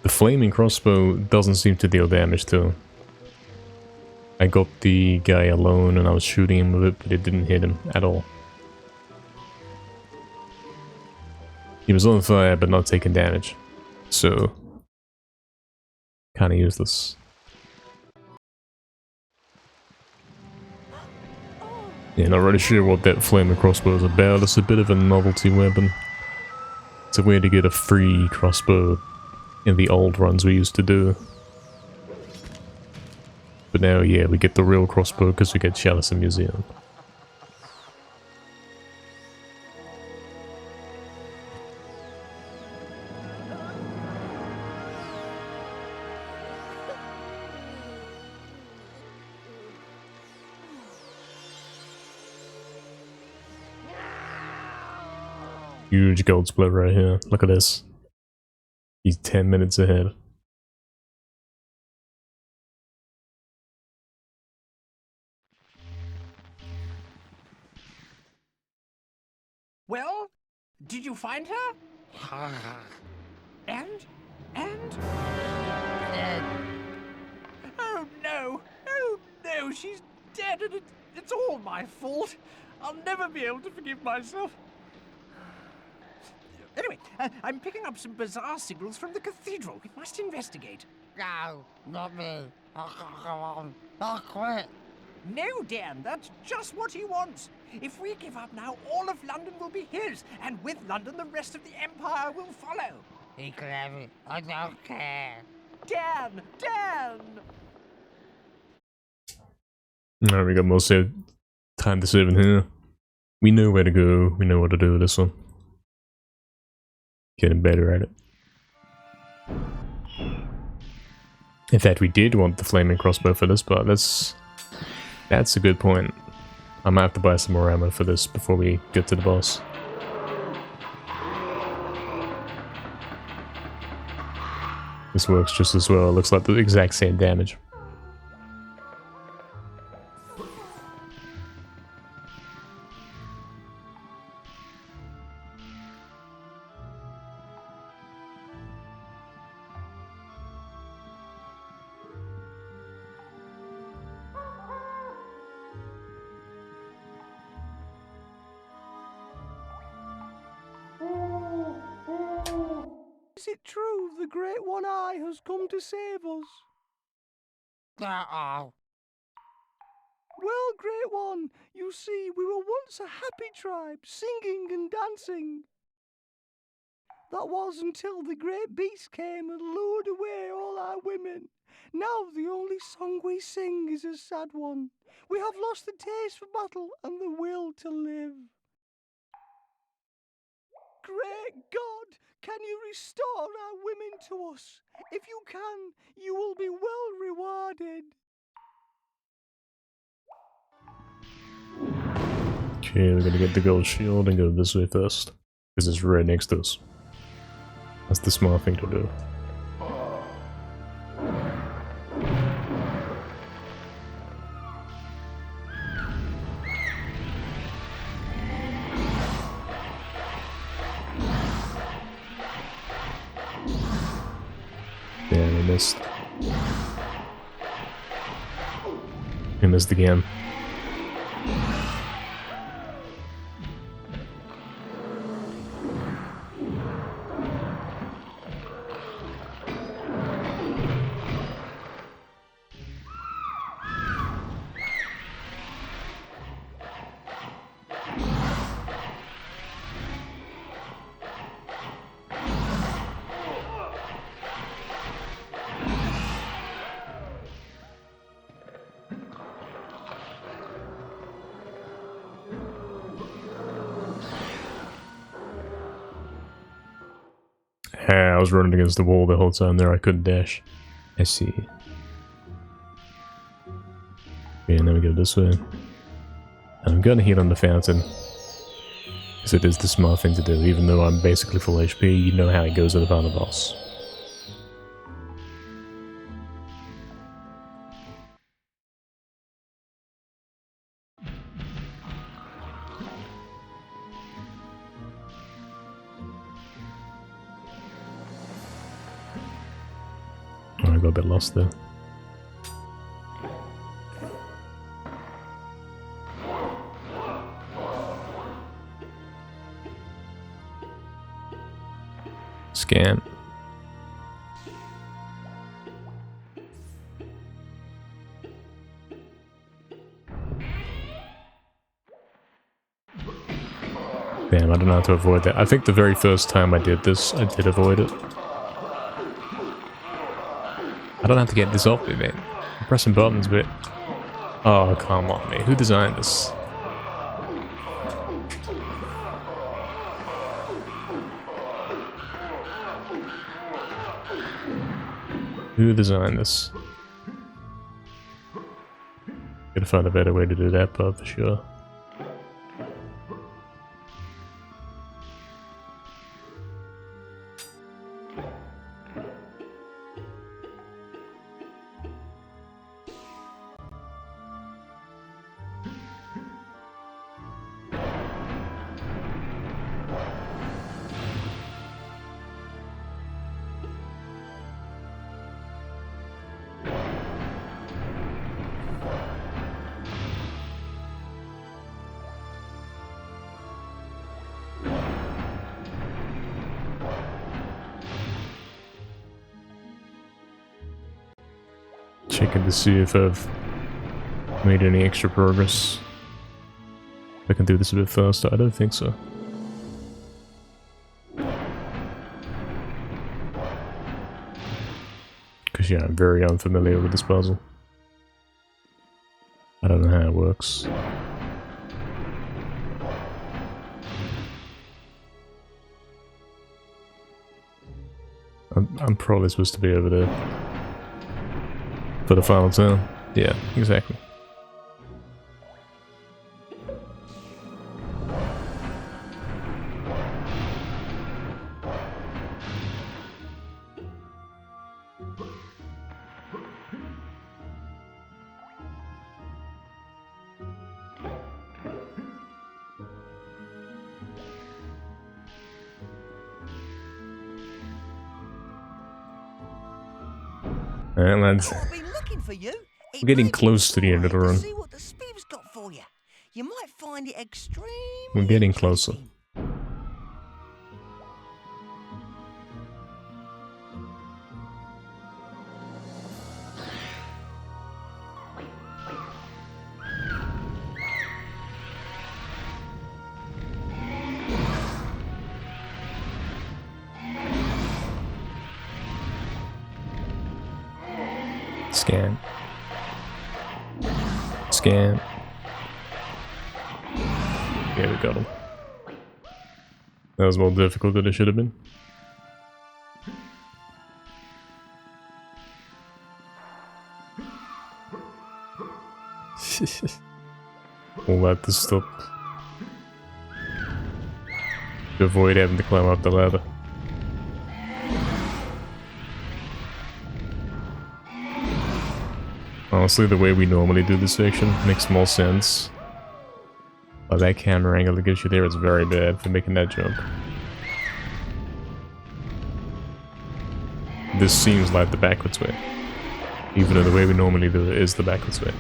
The flaming crossbow doesn't seem to deal damage too. I got the guy alone and I was shooting him with it, but it didn't hit him at all. He was on fire but not taking damage. So, kinda useless. Yeah, not really sure what that flaming crossbow is about. It's a bit of a novelty weapon. It's a way to get a free crossbow in the old runs we used to do. But now, yeah, we get the real crossbow because we get Chalice in Museum. Huge gold split right here. Look at this. He's 10 minutes ahead. Well, did you find her? And? Oh no! Oh no, she's dead and it's all my fault. I'll never be able to forgive myself. Anyway, I'm picking up some bizarre signals from the cathedral. We must investigate. No, not me. I'll go on. I'll quit. No, Dan, that's just what he wants. If we give up now, all of London will be his, and with London, the rest of the Empire will follow. He can have it. I don't care. Dan! Alright, we got more time to save in here. We know where to go. We know what to do with this one. Getting better at it. In fact, we did want the flaming crossbow for this, but that's a good point. I might have to buy some more ammo for this before we get to the boss. This works just as well. It looks like the exact same damage. Is it true the Great One-Eye has come to save us? Uh-oh. Well, Great One, you see, we were once a happy tribe, singing and dancing. That was until the Great Beast came and lured away all our women. Now the only song we sing is a sad one. We have lost the taste for battle and the will to live. Great God, can you restore our women to us? If you can, you will be well rewarded. Okay, we're gonna get the gold shield and go this way first. Because it's right next to us. That's the smart thing to do. Damn, I missed. I missed again. I was running against the wall the whole time there, I couldn't dash. I see. Okay, and then we go this way. I'm gonna hit on the fountain. Because it is the smart thing to do, even though I'm basically full HP, you know how it goes with the final boss. got a bit lost there. Scan. Damn, I don't know how to avoid that. I think the very first time I did this, I did avoid it. I don't have to get this off me, man. I'm pressing buttons, but... Oh, come on, man. Who designed this? Who designed this? Gotta find a better way to do that part for sure. Checking to see if I've made any extra progress. I can do this a bit faster. I don't think so. Because yeah, I'm very unfamiliar with this puzzle. I don't know how it works. I'm probably supposed to be over there. For the final turn. Yeah, exactly. Alright, lads. I've been looking for you. We're getting close to the end of the run. See what the Speed's got for you. You might find it extremely We're getting closer. interesting. Scan. Scan. Yeah, we got him. That was more difficult than it should have been. All that to stop. To avoid having to climb up the ladder. Honestly, the way we normally do this section makes more sense. But that camera angle that gives you there is very bad for making that jump. This seems like the backwards way. Even though the way we normally do it is the backwards way.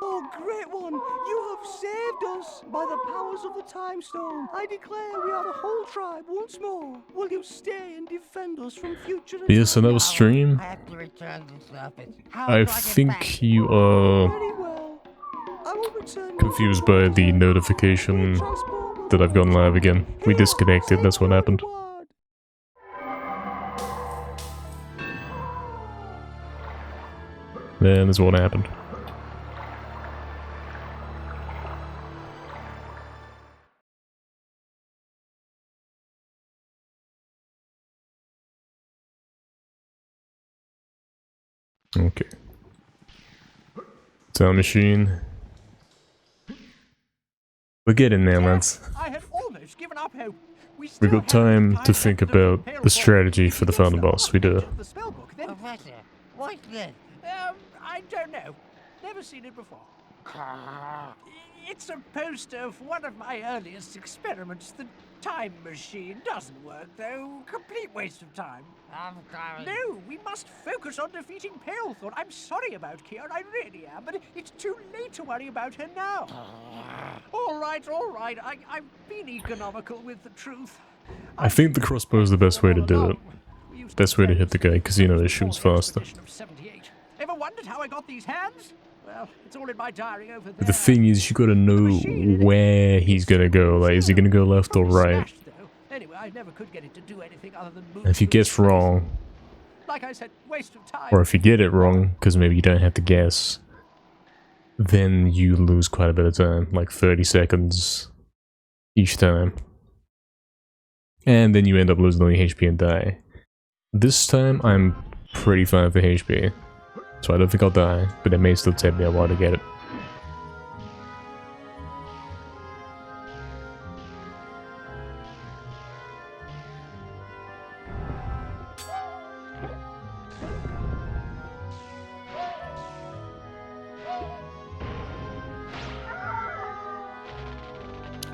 Oh, great one! You have saved us by the powers of the Time Stone. I declare we are the whole tribe once more. Will you stay and defend us from future attacks? Yes, another stream. I have to return to surface. How I do get think back? you are Very well. I will return confused by the notification that I've gone live again. We disconnected, that's what happened. Then that's what happened. Okay. Time machine. We're getting there, lads. I had almost given up hope. We've still got have time enough to time think left to about defeat the Palethorn. strategy If for he the gets final the boss. last We do. page of the spellbook, then Professor, what's this? I don't know. Never seen it before. It's a poster of one of my earliest experiments. The time machine doesn't work, though. Complete waste of time. I'm sorry. No, we must focus on defeating Palethorn. I'm sorry about Kier, I really am, but it's too late to worry about her now. All right. I've been economical with the truth. I think the crossbow is the best way to do it. Best way to hit the guy, because you know it shoots faster. Ever wondered how I got these hands? Well, it's all in my diary over there. But the thing is, you gotta know where he's gonna go. Like, is he gonna go left or right? Anyway, I never could get it to do anything other than move. And if he gets wrong, like I said, waste of time. or if you get it wrong, because maybe you don't have to guess, then you lose quite a bit of time, like 30 seconds each time. And then you end up losing all your HP and die. This time, I'm pretty fine for HP, so I don't think I'll die, but it may still take me a while to get it.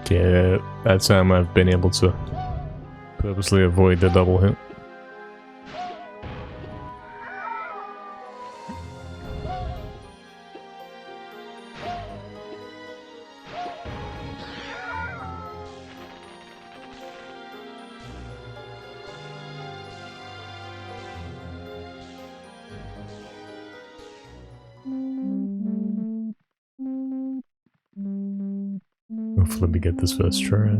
Yeah, that time I've been able to purposely avoid the double hit. Hopefully we get this first try.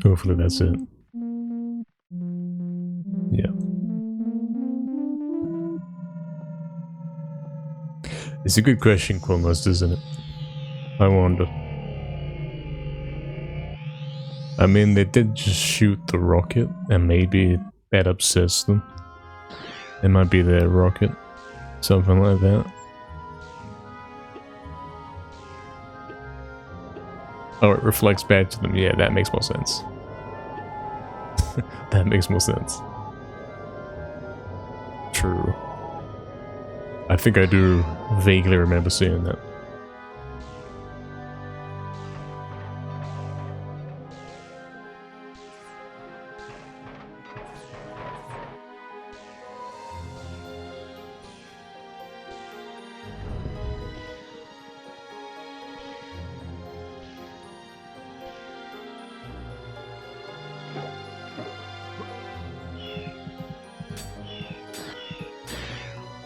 Hopefully that's it. Yeah. It's a good question, Quilmust, isn't it? I wonder. I mean, they did just shoot the rocket, and maybe that upsets them. It might be their rocket. Something like that. Oh, it reflects back to them. Yeah, that makes more sense. That makes more sense. True. I think I do vaguely remember seeing that.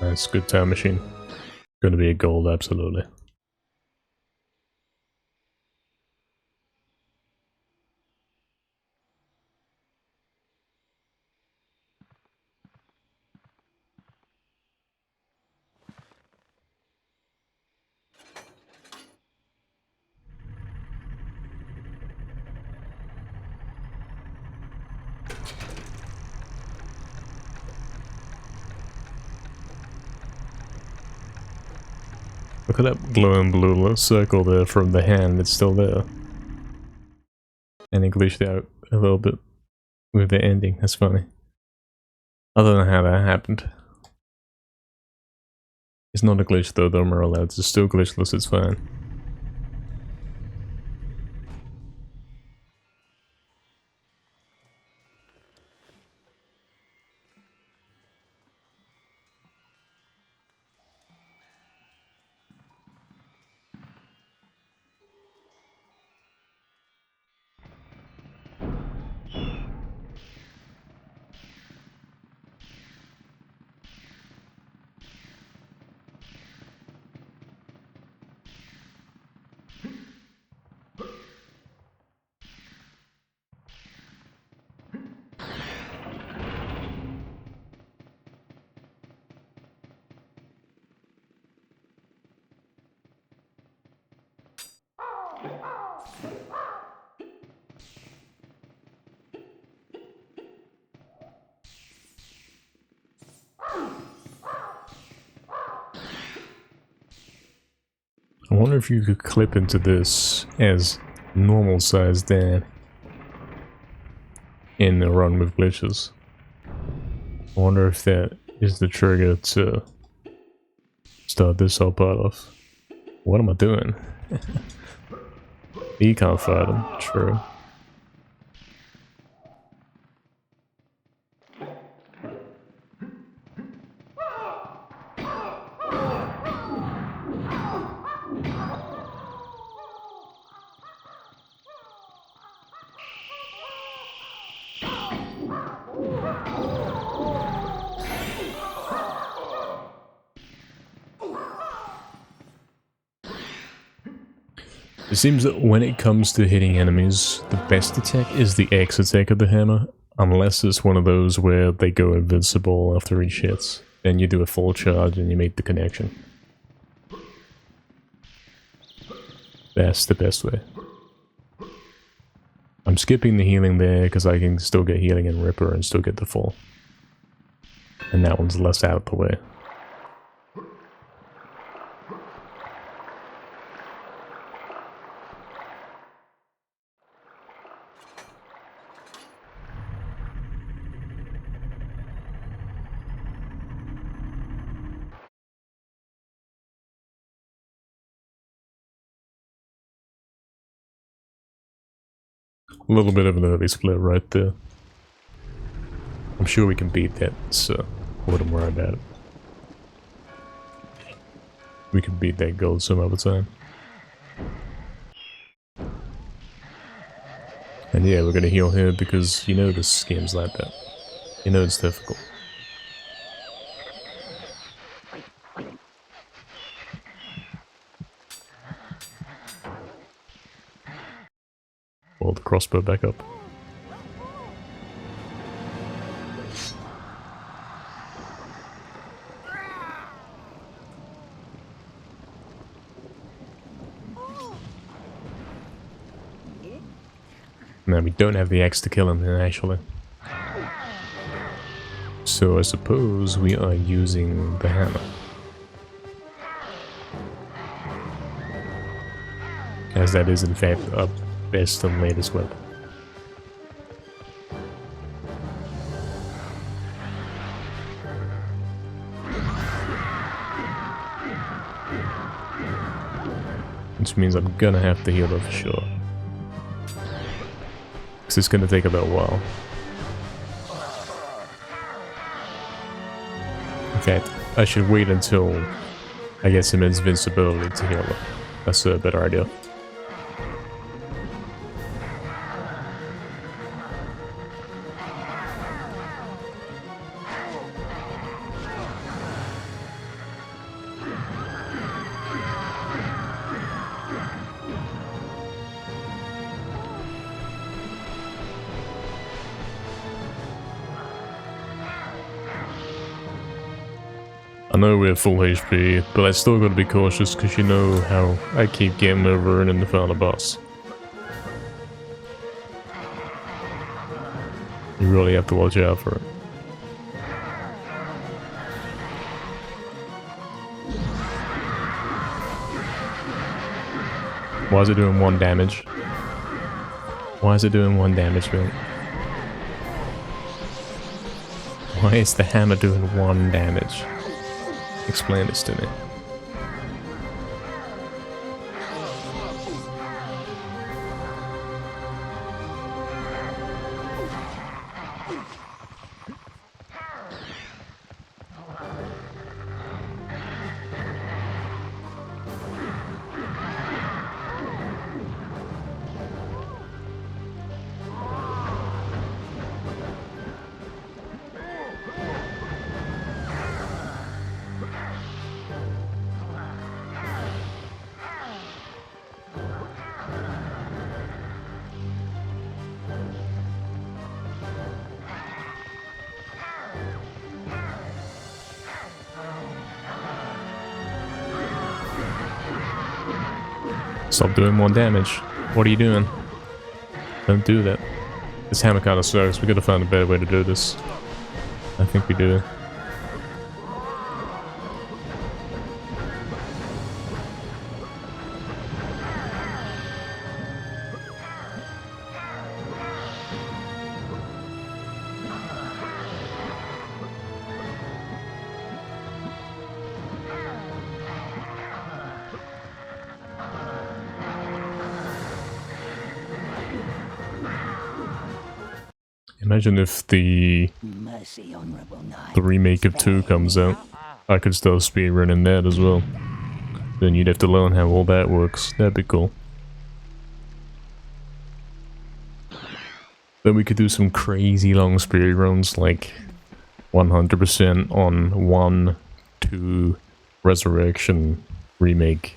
Nice, good time machine. Gonna be a gold, absolutely. Look at that glowing blue circle there from the hand, it's still there. And it glitched out a little bit with the ending, that's funny. I don't know how that happened. It's not a glitch though, don't worry, lads, it's still glitchless, it's fine. wonder if you could clip into this as normal size Dan in a run with glitches. I wonder if that is the trigger to start this whole part off. What am I doing? You can't fight him, true. It seems that when it comes to hitting enemies, the best attack is the X attack of the hammer, unless it's one of those where they go invincible after each hit. Then you do a full charge and you make the connection. That's the best way. I'm skipping the healing there because I can still get healing in Ripper and still get the full. And that one's less out of the way. A little bit of an early split right there. I'm sure we can beat that, so I wouldn't worry about it. We can beat that gold some other time. And yeah, we're gonna heal here because you know this game's like that. You know it's difficult. Hold the crossbow back up. Now we don't have the axe to kill him then, actually. So I suppose we are using the hammer. As that is in fact our best and latest weapon. Which means I'm gonna have to heal her for sure. Because it's gonna take a little while. In fact, I should wait until I get some invincibility to heal her. That's a better idea. I know we're full HP, but I still gotta be cautious because you know how I keep game over and in the final boss. You really have to watch out for it. Why is it doing 1 damage? Why is it doing 1 damage, mate? Why is the hammer doing 1 damage? Explain this to me. Stop doing more damage. What are you doing? Don't do that. This hammer kinda sucks. We gotta find a better way to do this. I think we do. Imagine if the Mercy, honourable knight. remake of 2 comes out. I could start speedrunning that as well. Then you'd have to learn how all that works. That'd be cool. Then we could do some crazy long speedruns, like 100% on 1, 2, Resurrection, Remake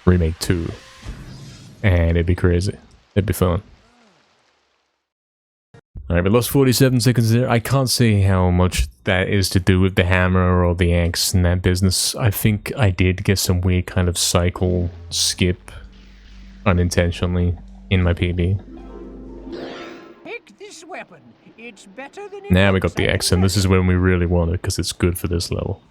2. And it'd be crazy. It'd be fun. Alright, we lost 47 seconds there. I can't say how much that is to do with the hammer or the axe and that business. I think I did get some weird kind of cycle skip unintentionally in my PB. Take this weapon. It's better than Now we got the axe, and this is when we really want it because it's good for this level.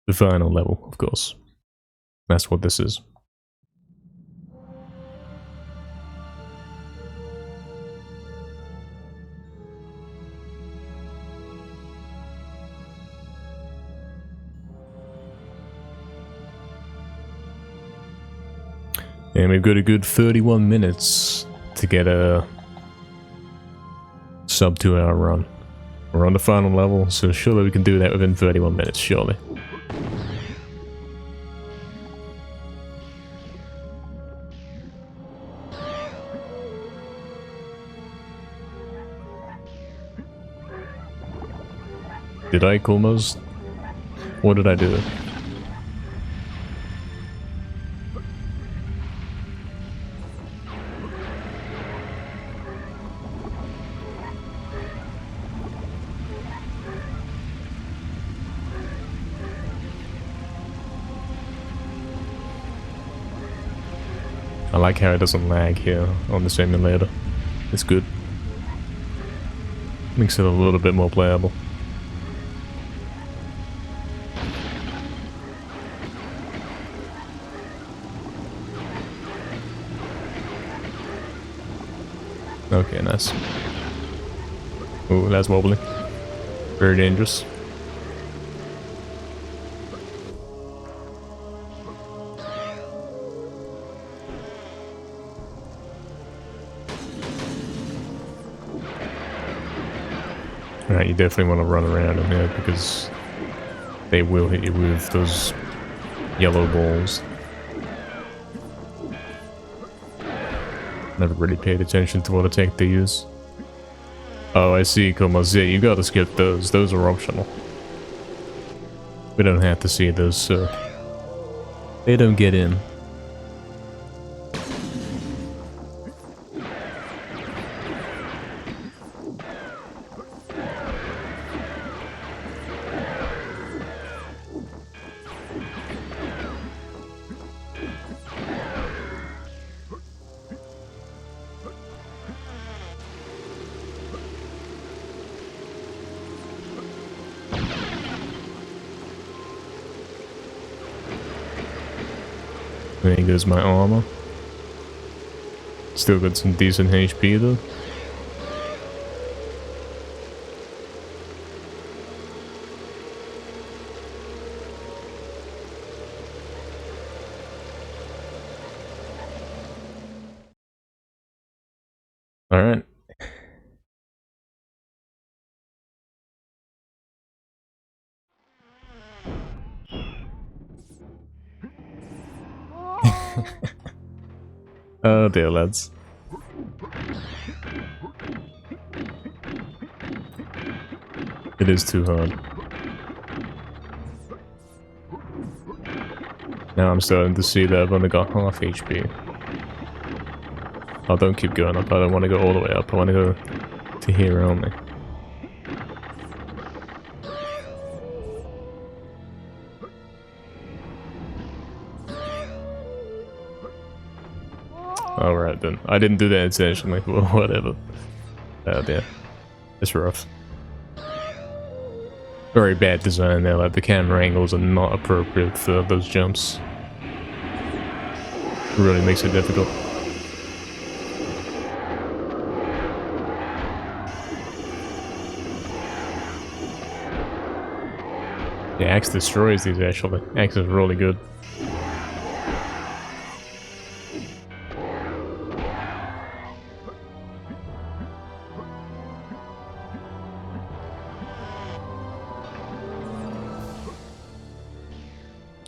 The final level, of course. That's what this is. And we've got a good 31 minutes to get a sub 2 hour run. We're on the final level, so surely we can do that within 31 minutes, surely. Did I almost? What did I do? I like how it doesn't lag here on the simulator. It's good. Makes it a little bit more playable. Okay, nice. Ooh, that's wobbly. Very dangerous. Alright, you definitely want to run around in there because they will hit you with those yellow balls. Never really paid attention to what attack they use. Oh, I see, Komos. Yeah, you gotta skip those. Those are optional. We don't have to see those, so they don't get in. There goes my armor. Still got some decent HP though. Alright. Oh dear, lads. It is too hard. Now I'm starting to see that I've only got half HP. Oh, don't keep going up. I don't want to go all the way up. I want to go to here only. Alright then. I didn't do that intentionally. Well, whatever. Oh dear. It's rough. Very bad design there. Like the camera angles are not appropriate for those jumps. It really makes it difficult. The axe destroys these actually. Axe is really good.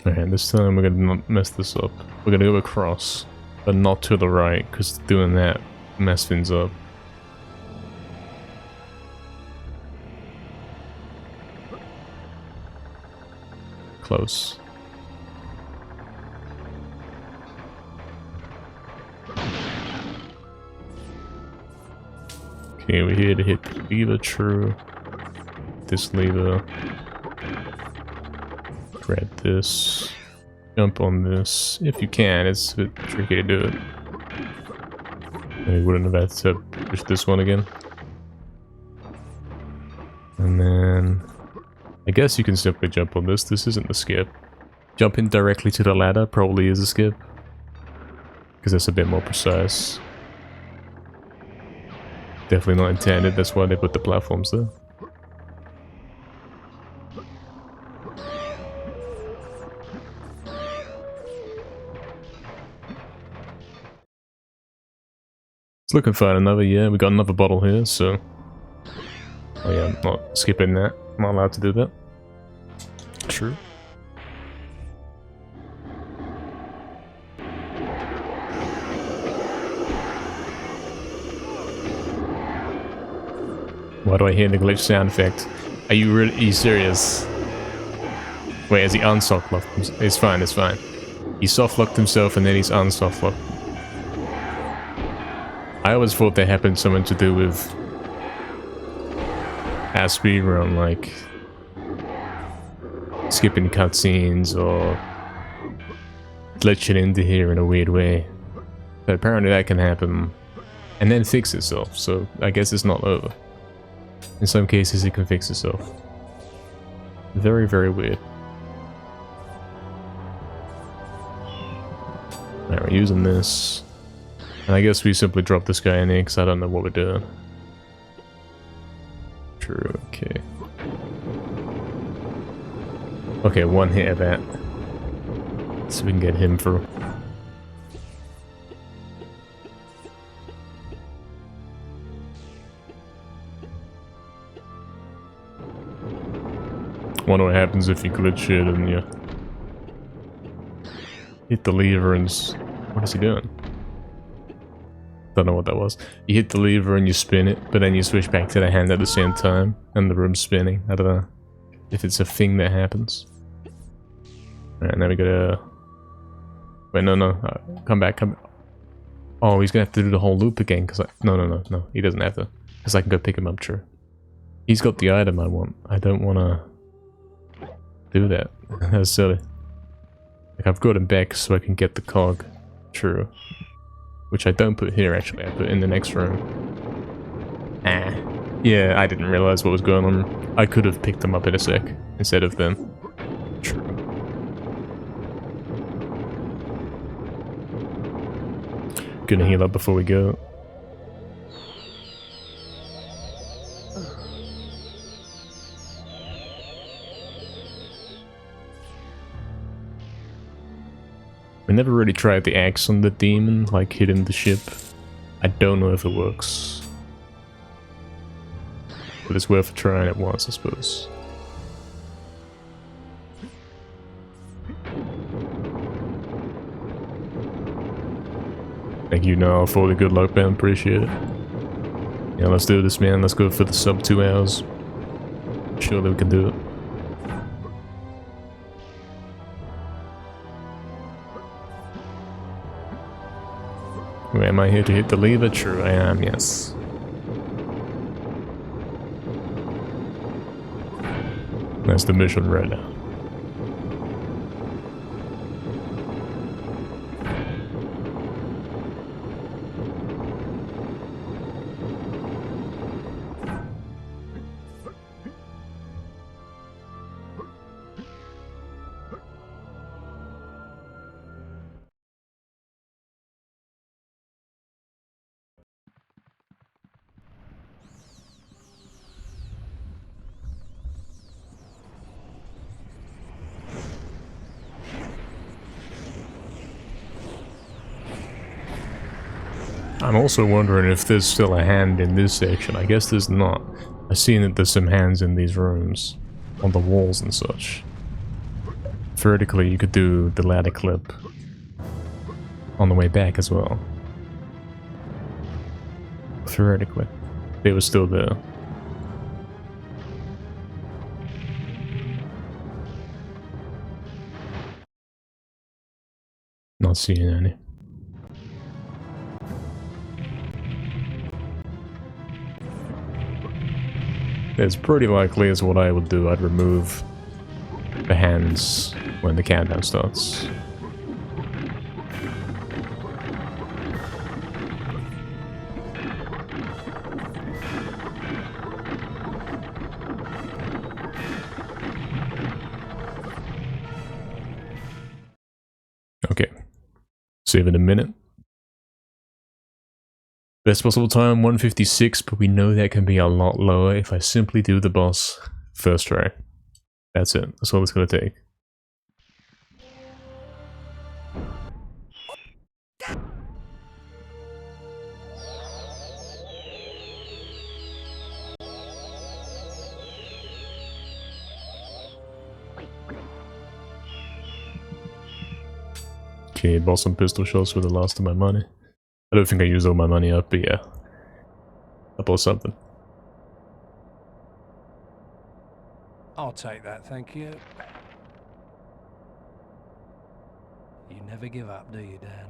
Alright, this time we're gonna not mess this up. We're gonna go across, but not to the right, because doing that mess things up. Close. Okay, we're here to hit the lever, true. This lever. Grab this. Jump on this. If you can, it's a bit tricky to do it. We wouldn't have had to push this one again. And then I guess you can simply jump on this. This isn't a skip. Jumping directly to the ladder probably is a skip, because that's a bit more precise. Definitely not intended, that's why they put the platforms there. It's looking fine. Another, yeah, we got another bottle here, so... Oh yeah, I'm not skipping that. I'm not allowed to do that. True. Why do I hear the glitch sound effect? Are you serious? Wait, has he unsoft locked himself? It's fine, it's fine. He soft locked himself and then he's unsoft locked. I always thought that happened something to do with our speedrun, like skipping cutscenes or glitching into here in a weird way. But apparently that can happen and then fix itself, so I guess it's not over. In some cases it can fix itself. Very, very weird. Alright, we're using this. And I guess we simply drop this guy in here because I don't know what we're doing. True, okay. Okay, one hit of that. So we can get him through. Wonder what happens if you glitch it and you hit the lever and... What is he doing? Don't know what that was. You hit the lever and you spin it, but then you switch back to the hand at the same time, and the room's spinning. I don't know if it's a thing that happens. Alright, now we gotta... Wait, no. Come back, come back. Oh, he's gonna have to do the whole loop again, because I... No, he doesn't have to. Because I can go pick him up, true. He's got the item I want. I don't wanna... do that. That's silly. Like, I've got him back so I can get the cog. True. Which I don't put here, actually. I put in the next room. Ah. Yeah, I didn't realize what was going on. I could have picked them up in a sec, instead of them. True. Gonna heal up before we go. We never really tried the axe on the demon, like hitting the ship. I don't know if it works. But it's worth trying it once, I suppose. Thank you, Niall, for the good luck, man. Appreciate it. Yeah, let's do this, man. Let's go for the sub 2 hours. Surely we can do it. Wait, am I here to hit the lever? True, I am, yes. That's the mission right now. I'm also wondering if there's still a hand in this section. I guess there's not. I've seen that there's some hands in these rooms, on the walls and such. Vertically, you could do the ladder clip on the way back as well. Theoretically, they were still there. Not seeing any. It's pretty likely is what I would do. I'd remove the hands when the countdown starts. Okay. Save in a minute. Best possible time 1:56, but we know that can be a lot lower if I simply do the boss first try. That's it. That's all it's gonna take. Okay, bought some pistol shots for the last of my money. I don't think I used all my money up, but yeah. I bought something. I'll take that, thank you. You never give up, do you, Dan?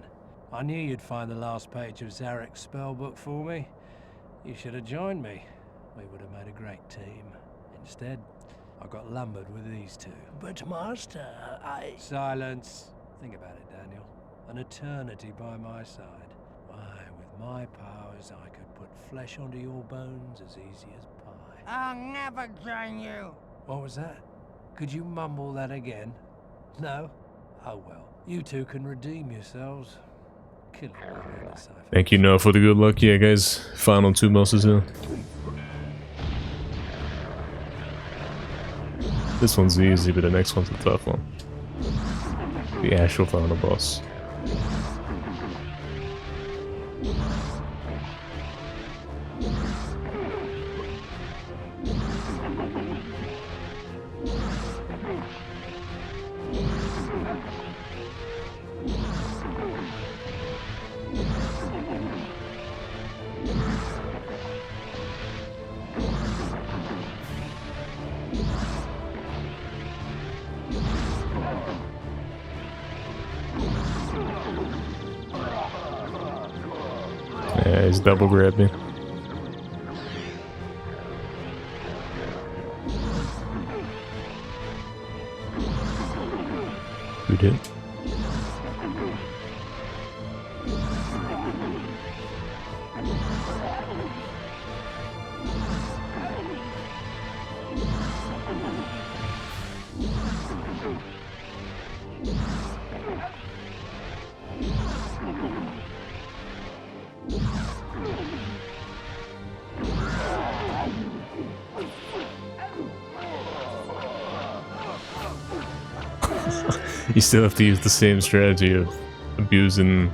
I knew you'd find the last page of Zarek's spellbook for me. You should have joined me. We would have made a great team. Instead, I got lumbered with these two. But Master, I... Silence. Think about it, Daniel. An eternity by my side. Why, with my powers, I could put flesh onto your bones as easy as pie. I'll never join you. What was that? Could you mumble that again? No? Oh well. You two can redeem yourselves. Kill him. Thank you, Noah, for the good luck. Yeah, guys. Final 2 bosses here. This one's easy, but the next one's a tough one. The actual final boss. Yeah, he's double grabbed me. Who did? You still have to use the same strategy of abusing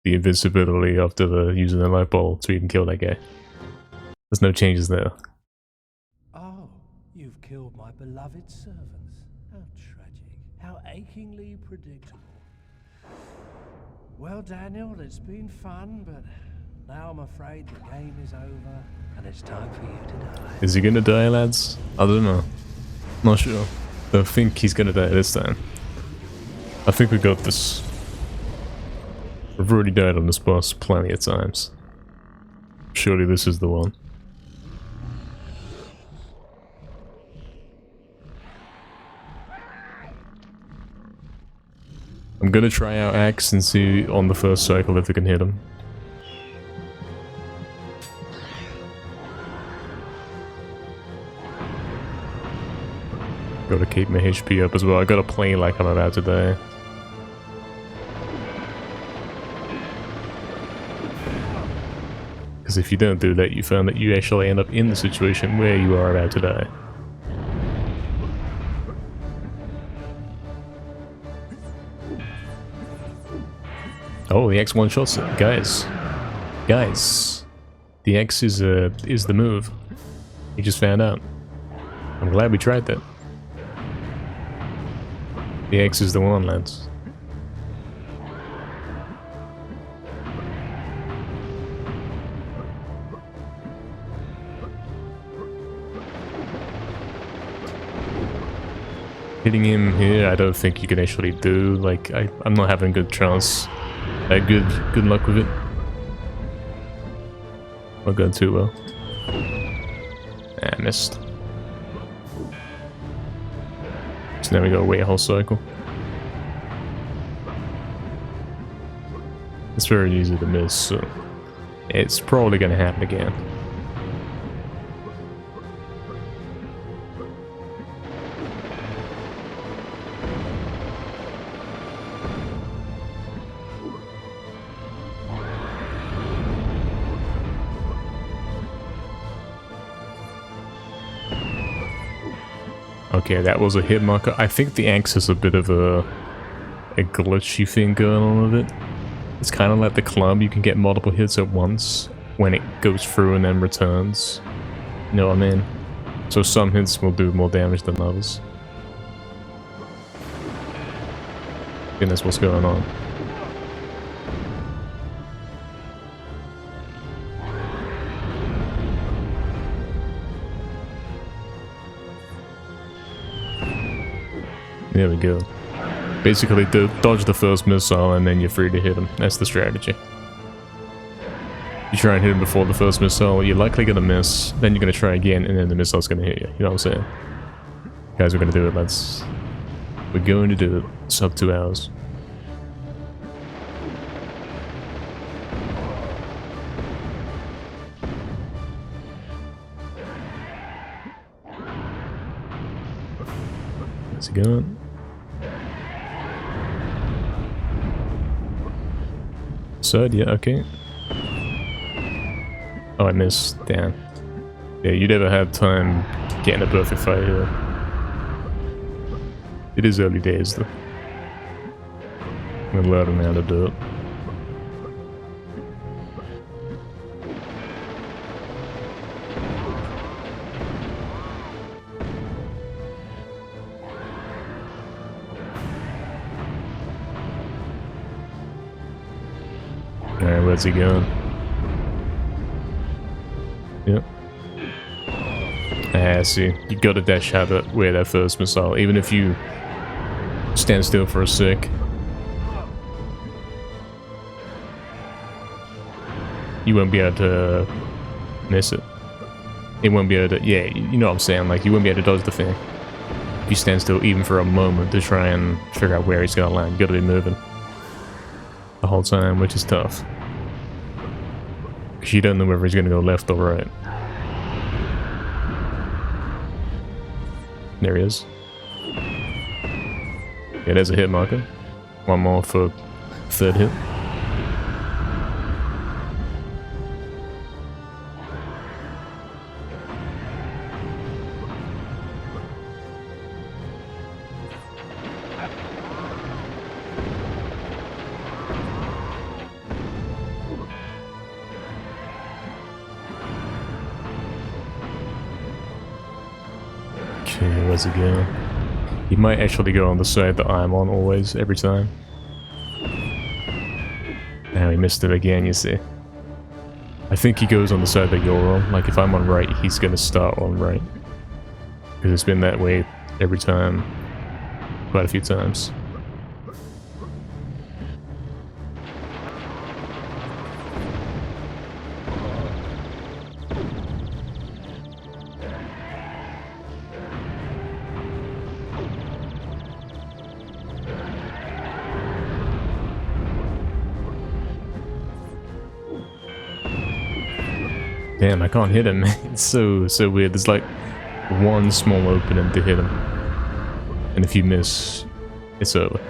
the invincibility after using the light bulb so you can kill that guy. There's no changes there. Oh, you've killed my beloved servants. How tragic. How achingly predictable. Well, Daniel, it's been fun, but now I'm afraid the game is over, and it's time for you to die. Is he gonna die, lads? I don't know. Not sure. I think he's gonna die this time. I think we got this. We've already died on this boss plenty of times. Surely this is the one. I'm gonna try out Axe and see on the first cycle if we can hit him. Gotta keep my HP up as well. I gotta play like I'm about to die. Because if you don't do that, you find that you actually end up in the situation where you are about to die. Oh, the X one-shots it. Guys. Guys. The X is the move. You just found out. I'm glad we tried that. The X is the one, lads. Hitting him here, I don't think you can actually do. Like, I'm not having good chance. Good luck with it. Not going too well. Ah, missed. So now we gotta wait a whole cycle. It's very easy to miss, so it's probably gonna happen again. Okay, that was a hit marker. I think the axe has a bit of a glitchy thing going on with it. It's kind of like the club, you can get multiple hits at once when it goes through and then returns. You know what I mean? So some hits will do more damage than others. I think that's what's going on. There we go. Basically, dodge the first missile and then you're free to hit him. That's the strategy. You try and hit him before the first missile, you're likely gonna miss, then you're gonna try again, and then the missile's gonna hit you. You know what I'm saying? Guys, we're gonna do it, lads. We're going to do it. Sub 2 hours. How's it going? Third, yeah, okay. Oh, I missed. Damn. Yeah, you never have time getting a perfect fight here. It is early days, though. I'm gonna learn how to do it. Alright, where's he going? Yep. Ah, I see. You gotta dash out at where that first missile, even if you stand still for a sec. You won't be able to miss it. It won't be able to, yeah, you know what I'm saying, like you won't be able to dodge the thing. If you stand still even for a moment to try and figure out where he's gonna land, you gotta be moving the whole time, which is tough. Because you don't know whether he's gonna go left or right. There he is. Yeah, there's a hit marker. One more for third hit. Where's he going? He might actually go on the side that I'm on always, every time. Now he missed it again, you see. I think he goes on the side that you're on. Like if I'm on right, he's gonna start on right. Because it's been that way every time. Quite a few times. Damn, I can't hit him. It's so weird. There's like one small opening to hit him. And if you miss, it's over.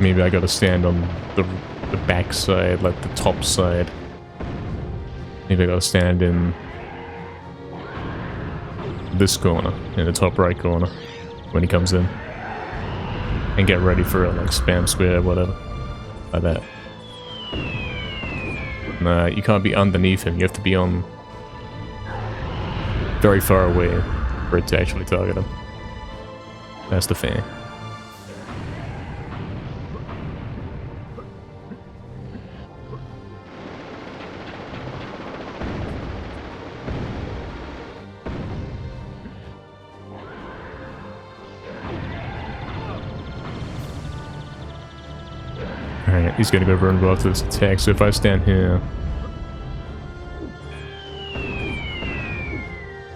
Maybe I gotta stand on the back side, like the top side. Maybe I gotta stand in this corner, in the top right corner. when he comes in. And get ready for a like spam square or whatever. Like that. Nah, you can't be underneath him, you have to be on very far away for it to actually target him. That's the thing. Alright, he's gonna go vulnerable after this attack, so if I stand here...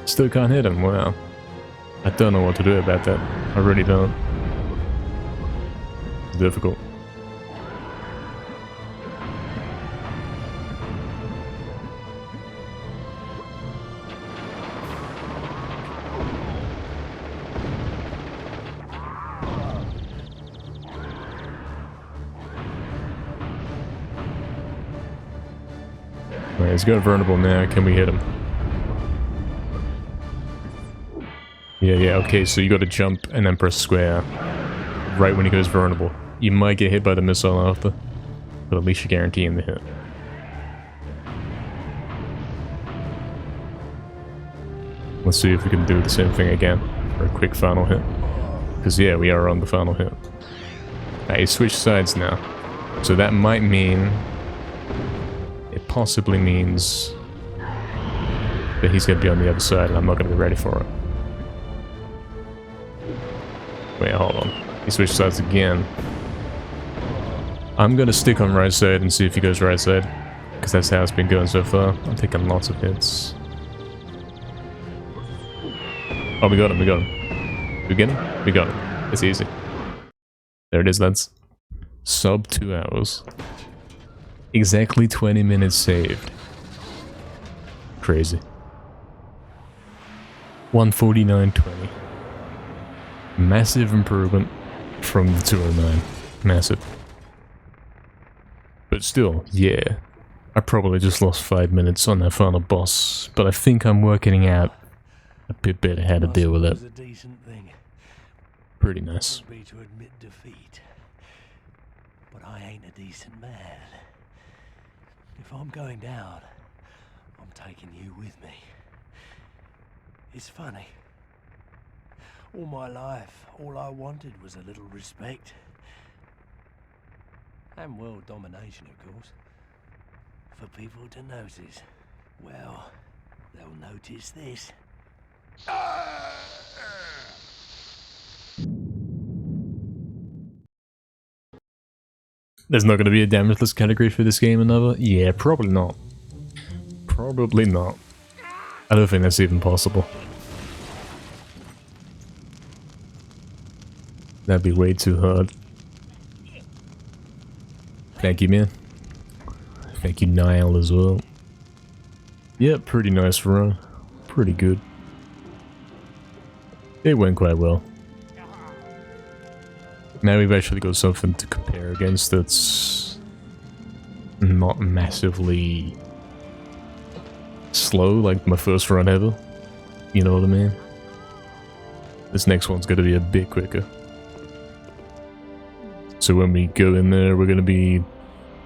Still can't hit him, wow. I don't know what to do about that. I really don't. It's difficult. Alright, he's got vulnerable now. Can we hit him? Yeah, okay, so you gotta jump and then press square right when he goes vulnerable. You might get hit by the missile after, but at least you're guaranteeing the hit. Let's see if we can do the same thing again for a quick final hit. Because yeah, we are on the final hit. Alright, he switched sides now. So that might mean... It possibly means... that he's gonna be on the other side and I'm not gonna be ready for it. Wait, hold on. He switched sides again. I'm gonna stick on right side and see if he goes right side. Because that's how it's been going so far. I'm taking lots of hits. Oh, we got him, we got him. We get him? We got him. It's easy. There it is, lads. Sub 2 hours. Exactly 20 minutes saved. Crazy. 149.20. Massive improvement from the 209. Massive. But still, yeah. I probably just lost 5 minutes on that final boss, but I think I'm working out a bit better how to deal with it. A decent thing. Pretty nice. Would be to admit defeat. But I ain't a decent man. If I'm going down, I'm taking you with me. It's funny. All my life, all I wanted was a little respect. And world domination, of course. For people to notice. Well, they'll notice this. There's not going to be a damageless category for this game, another? Yeah, probably not. Probably not. I don't think that's even possible. That'd be way too hard. Thank you, man. Thank you, Niall, as well. Yeah, pretty nice run. Pretty good. It went quite well. Now we've actually got something to compare against that's not massively slow like my first run ever. You know what I mean? This next one's gonna be a bit quicker. So when we go in there, we're gonna be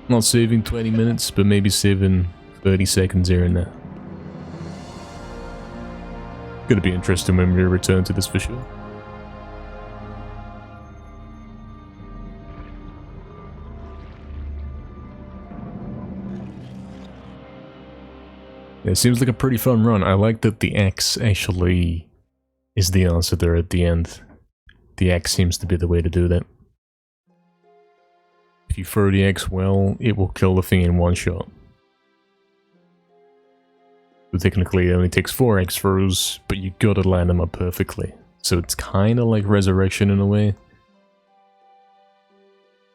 not saving 20 minutes, but maybe saving 30 seconds here and there. Gonna be interesting when we return to this for sure. It seems like a pretty fun run. I like that the X actually is the answer there at the end. The X seems to be the way to do that. If you throw the X well, it will kill the thing in one shot. So technically it only takes 4 X throws, but you gotta line them up perfectly. So it's kinda like Resurrection in a way.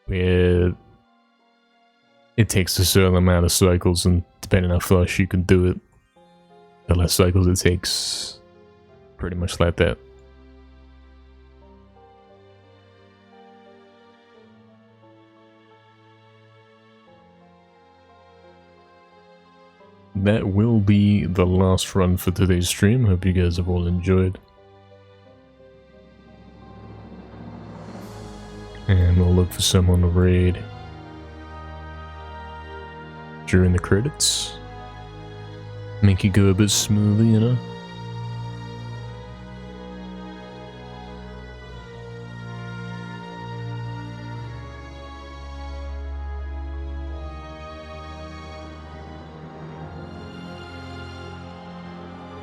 Where it takes a certain amount of cycles, and depending on how fast you can do it, the less cycles it takes. Pretty much like that. That will be the last run for today's stream. Hope you guys have all enjoyed. And we'll look for someone to raid during the credits. Make it go a bit smoother, you know?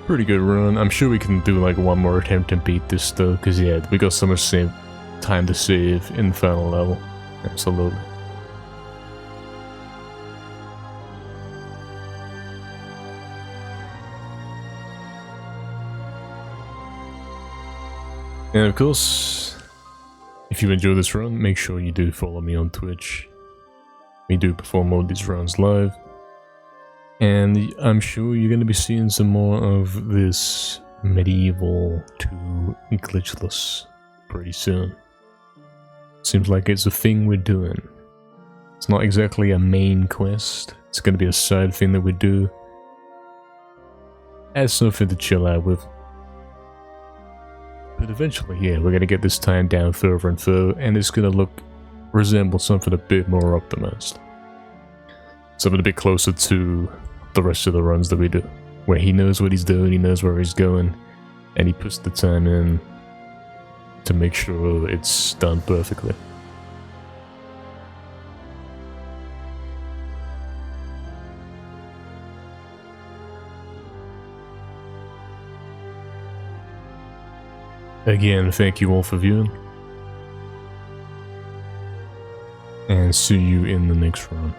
Pretty good run. I'm sure we can do like one more attempt and beat this though, because yeah, we got so much time to save in the final level. Absolutely. And of course, if you enjoy this run, make sure you do follow me on Twitch. We do perform all these runs live. And I'm sure you're going to be seeing some more of this MediEvil 2 Glitchless pretty soon. Seems like it's a thing we're doing. It's not exactly a main quest. It's going to be a side thing that we do as something to chill out with. But eventually, yeah, we're going to get this time down further and further, and it's going to resemble something a bit more optimized. Something a bit closer to the rest of the runs that we do, where he knows what he's doing, he knows where he's going, and he puts the time in to make sure it's done perfectly. Again, thank you all for viewing, and see you in the next run.